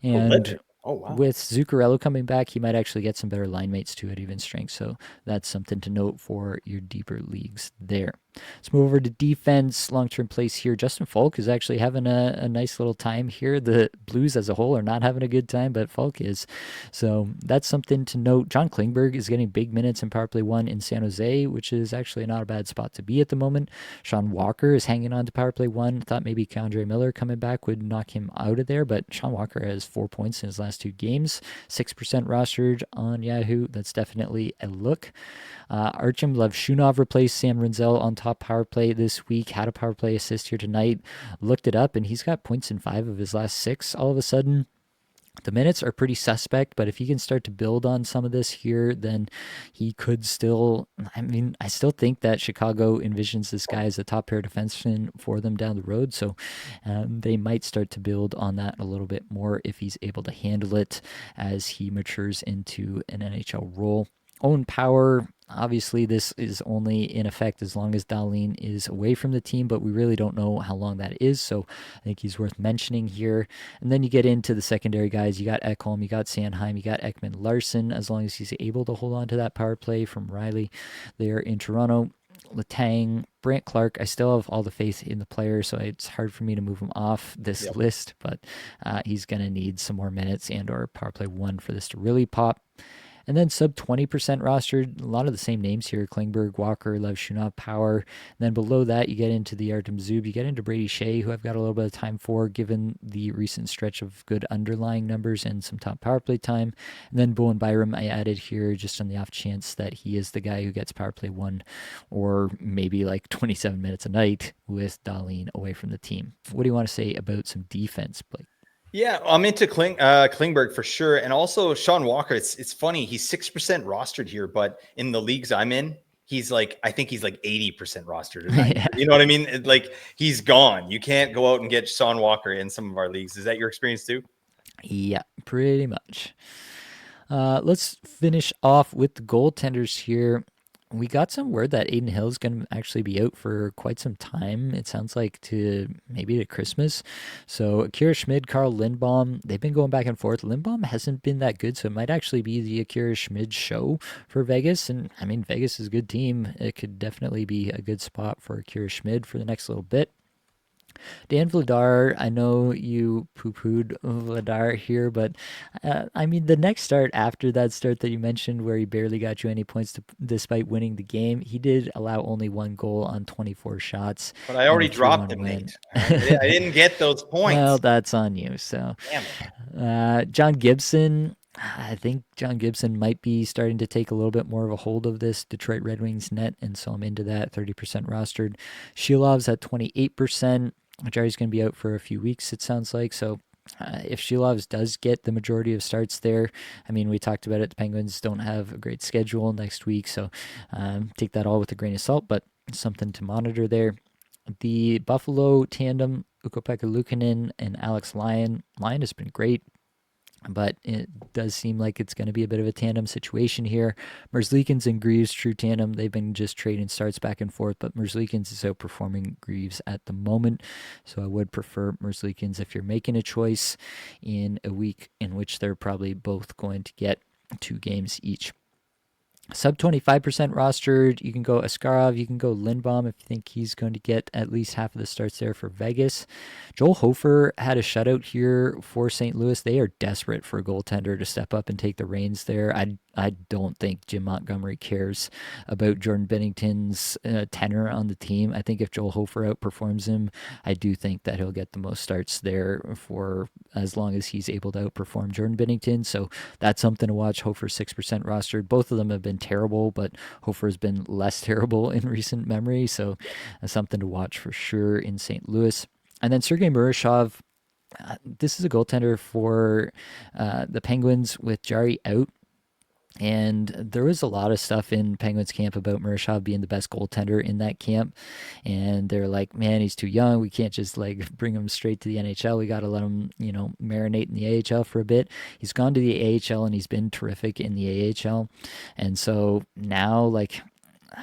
And
Prolific. Oh wow.
with Zuccarello coming back, he might actually get some better line mates too at even strength. So that's something to note for your deeper leagues there. Let's move over to defense. Long-term place here. Justin Falk is actually having a nice little time here. The Blues as a whole are not having a good time, but Falk is. So that's something to note. John Klingberg is getting big minutes in power play one in San Jose, which is actually not a bad spot to be at the moment. Sean Walker is hanging on to power play one. Thought maybe Keandre Miller coming back would knock him out of there, but Sean Walker has 4 points in his last two games. 6% rostered on Yahoo. That's definitely a look. Artem Levshunov replaced Sam Rinzel on top power play this week. Had a power play assist here tonight. Looked it up, and he's got points in 5 of his last 6 all of a sudden. The minutes are pretty suspect, but if he can start to build on some of this here, then he could still. I mean, I still think that Chicago envisions this guy as a top pair defenseman for them down the road, so they might start to build on that a little bit more if he's able to handle it as he matures into an NHL role. Own power. Obviously, this is only in effect as long as Dahlin is away from the team, but we really don't know how long that is, so I think he's worth mentioning here. And then you get into the secondary guys. You got Ekholm, you got Sanheim, you got Ekman Larson, as long as he's able to hold on to that power play from Riley there in Toronto. Letang, Brant Clark, I still have all the faith in the player, so it's hard for me to move him off this list, but he's going to need some more minutes and or power play one for this to really pop. And then sub 20% rostered, a lot of the same names here: Klingberg, Walker, Levshunov, Power. And then below that, you get into the Artem Zub, you get into Brady Shea, who I've got a little bit of time for, given the recent stretch of good underlying numbers and some top power play time. And then Bowen Byram, I added here just on the off chance that he is the guy who gets power play one or maybe like 27 minutes a night with Dahlin away from the team. What do you want to say about some defense, Blake?
Yeah, I'm into Klingberg for sure, and also Sean Walker. It's funny, he's 6% rostered here, but in the leagues I'm in, he's like, I think he's like 80% rostered or 90.
Yeah.
You know what I mean? Like, he's gone. You can't go out and get Sean Walker in some of our leagues. Is that your experience too?
Yeah, pretty much. Let's finish off with the goaltenders here. We got some word that Aiden Hill is going to actually be out for quite some time. It sounds like to maybe to Christmas. So Akira Schmid, Carl Lindbaum, they've been going back and forth. Lindbaum hasn't been that good, so it might actually be the Akira Schmid show for Vegas. And I mean, Vegas is a good team. It could definitely be a good spot for Akira Schmid for the next little bit. Dan Vladar, I know you poo-pooed Vladar here, but I mean, the next start after that start that you mentioned where he barely got you any points despite winning the game, he did allow only one goal on 24 shots
But I
in a
already dropped
3-1
him,
win.
Nate. All right? I didn't get those
Well,
points.
that's on you. So,
Damn it.
John Gibson, I think John Gibson might be starting to take a little bit more of a hold of this Detroit Red Wings net, and so I'm into that. 30% rostered. Shilov's at 28%. Jari's going to be out for a few weeks, it sounds like. So if Shilovs does get the majority of starts there, I mean, we talked about it. The Penguins don't have a great schedule next week, so take that all with a grain of salt, but something to monitor there. The Buffalo tandem, Ukko-Pekka Luukkonen and Alex Lyon. Lyon has been great, but it does seem like it's going to be a bit of a tandem situation here. Merzlikins and Greaves, true tandem. They've been just trading starts back and forth, but Merzlikins is outperforming Greaves at the moment, so I would prefer Merzlikins if you're making a choice in a week in which they're probably both going to get 2 games each. Sub 25% rostered. You can go Askarov. You can go Lindbaum if you think he's going to get at least half of the starts there for Vegas. Joel Hofer had a shutout here for St. Louis. They are desperate for a goaltender to step up and take the reins there. I don't think Jim Montgomery cares about Jordan Bennington's tenure on the team. I think if Joel Hofer outperforms him, I do think that he'll get the most starts there for as long as he's able to outperform Jordan Bennington. So that's something to watch. Hofer 6% rostered. Both of them have been terrible, but Hofer has been less terrible in recent memory. So that's something to watch for sure in St. Louis. And then Sergei Murashov. This is a goaltender for the Penguins with Jari out. And there was a lot of stuff in Penguins camp about Murashov being the best goaltender in that camp. And they're like, man, he's too young. We can't just like bring him straight to the NHL. We got to let him, marinate in the AHL for a bit. He's gone to the AHL and he's been terrific in the AHL. And so now, like,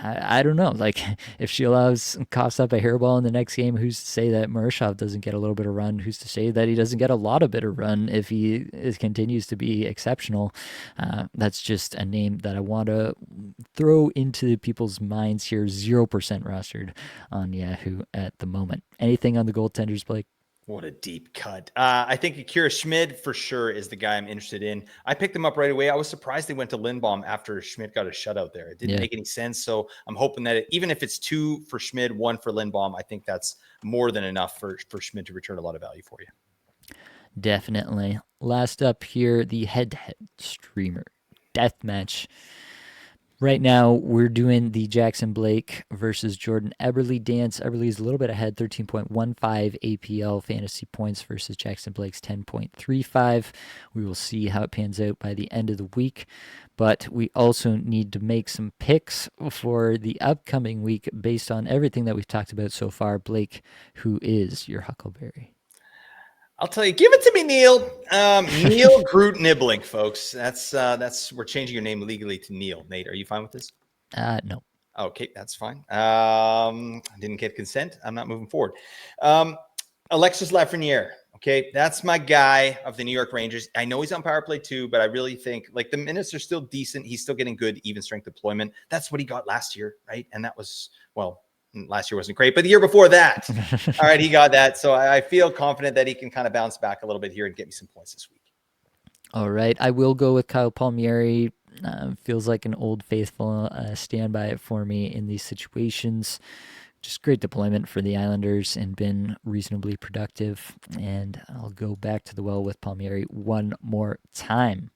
I don't know. Like, if she coughs up a hairball in the next game, who's to say that Murashov doesn't get a little bit of run? Who's to say that he doesn't get a lot of bit of run if he continues to be exceptional? That's just a name that I want to throw into people's minds here. 0% rostered on Yahoo at the moment. Anything on the goaltenders, Blake?
What a deep cut. I think Akira Schmid for sure is the guy I'm interested in. I picked him up right away. I was surprised they went to Lindbaum after Schmid got a shutout there. It didn't make any sense. So I'm hoping that even if it's 2 for Schmid, 1 for Lindbaum, I think that's more than enough for Schmid to return a lot of value for you.
Definitely. Last up here, the head-to-head streamer Deathmatch. Right now, we're doing the Jackson Blake versus Jordan Eberle dance. Eberle's a little bit ahead, 13.15 APL fantasy points versus Jackson Blake's 10.35. We will see how it pans out by the end of the week. But we also need to make some picks for the upcoming week based on everything that we've talked about so far. Blake, who is your Huckleberry?
I'll tell you, give it to me, Neil. Neil Groot Nibbling, folks. That's we're changing your name legally to Neil. Nate, are you fine with this?
No.
Okay, that's fine. I didn't get consent. I'm not moving forward. Alexis Lafreniere. Okay, that's my guy of the New York Rangers. I know he's on power play too, but I really think like the minutes are still decent. He's still getting good even strength deployment. That's what he got last year, right? And that was, well, last year wasn't great, but the year before that, all right, he got that. So I feel confident that he can kind of bounce back a little bit here and get me some points this week.
All right, I will go with Kyle Palmieri. Feels like an old faithful standby for me in these situations. Just great deployment for the Islanders and been reasonably productive. And I'll go back to the well with Palmieri one more time.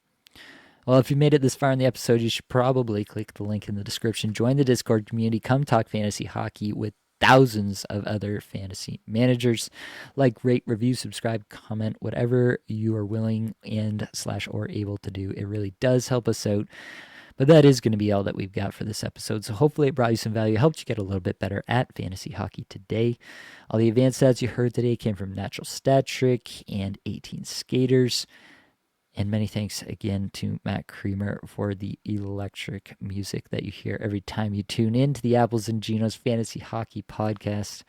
Well, if you made it this far in the episode, you should probably click the link in the description. Join the Discord community. Come talk fantasy hockey with thousands of other fantasy managers. Like, rate, review, subscribe, comment, whatever you are willing and / or able to do. It really does help us out. But that is going to be all that we've got for this episode. So hopefully it brought you some value, helped you get a little bit better at fantasy hockey today. All the advanced stats you heard today came from Natural Stat Trick and 18 Skaters. And many thanks again to Matt Creamer for the electric music that you hear every time you tune in to the Apples and Ginos Fantasy Hockey Podcast.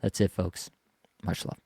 That's it, folks. Much love.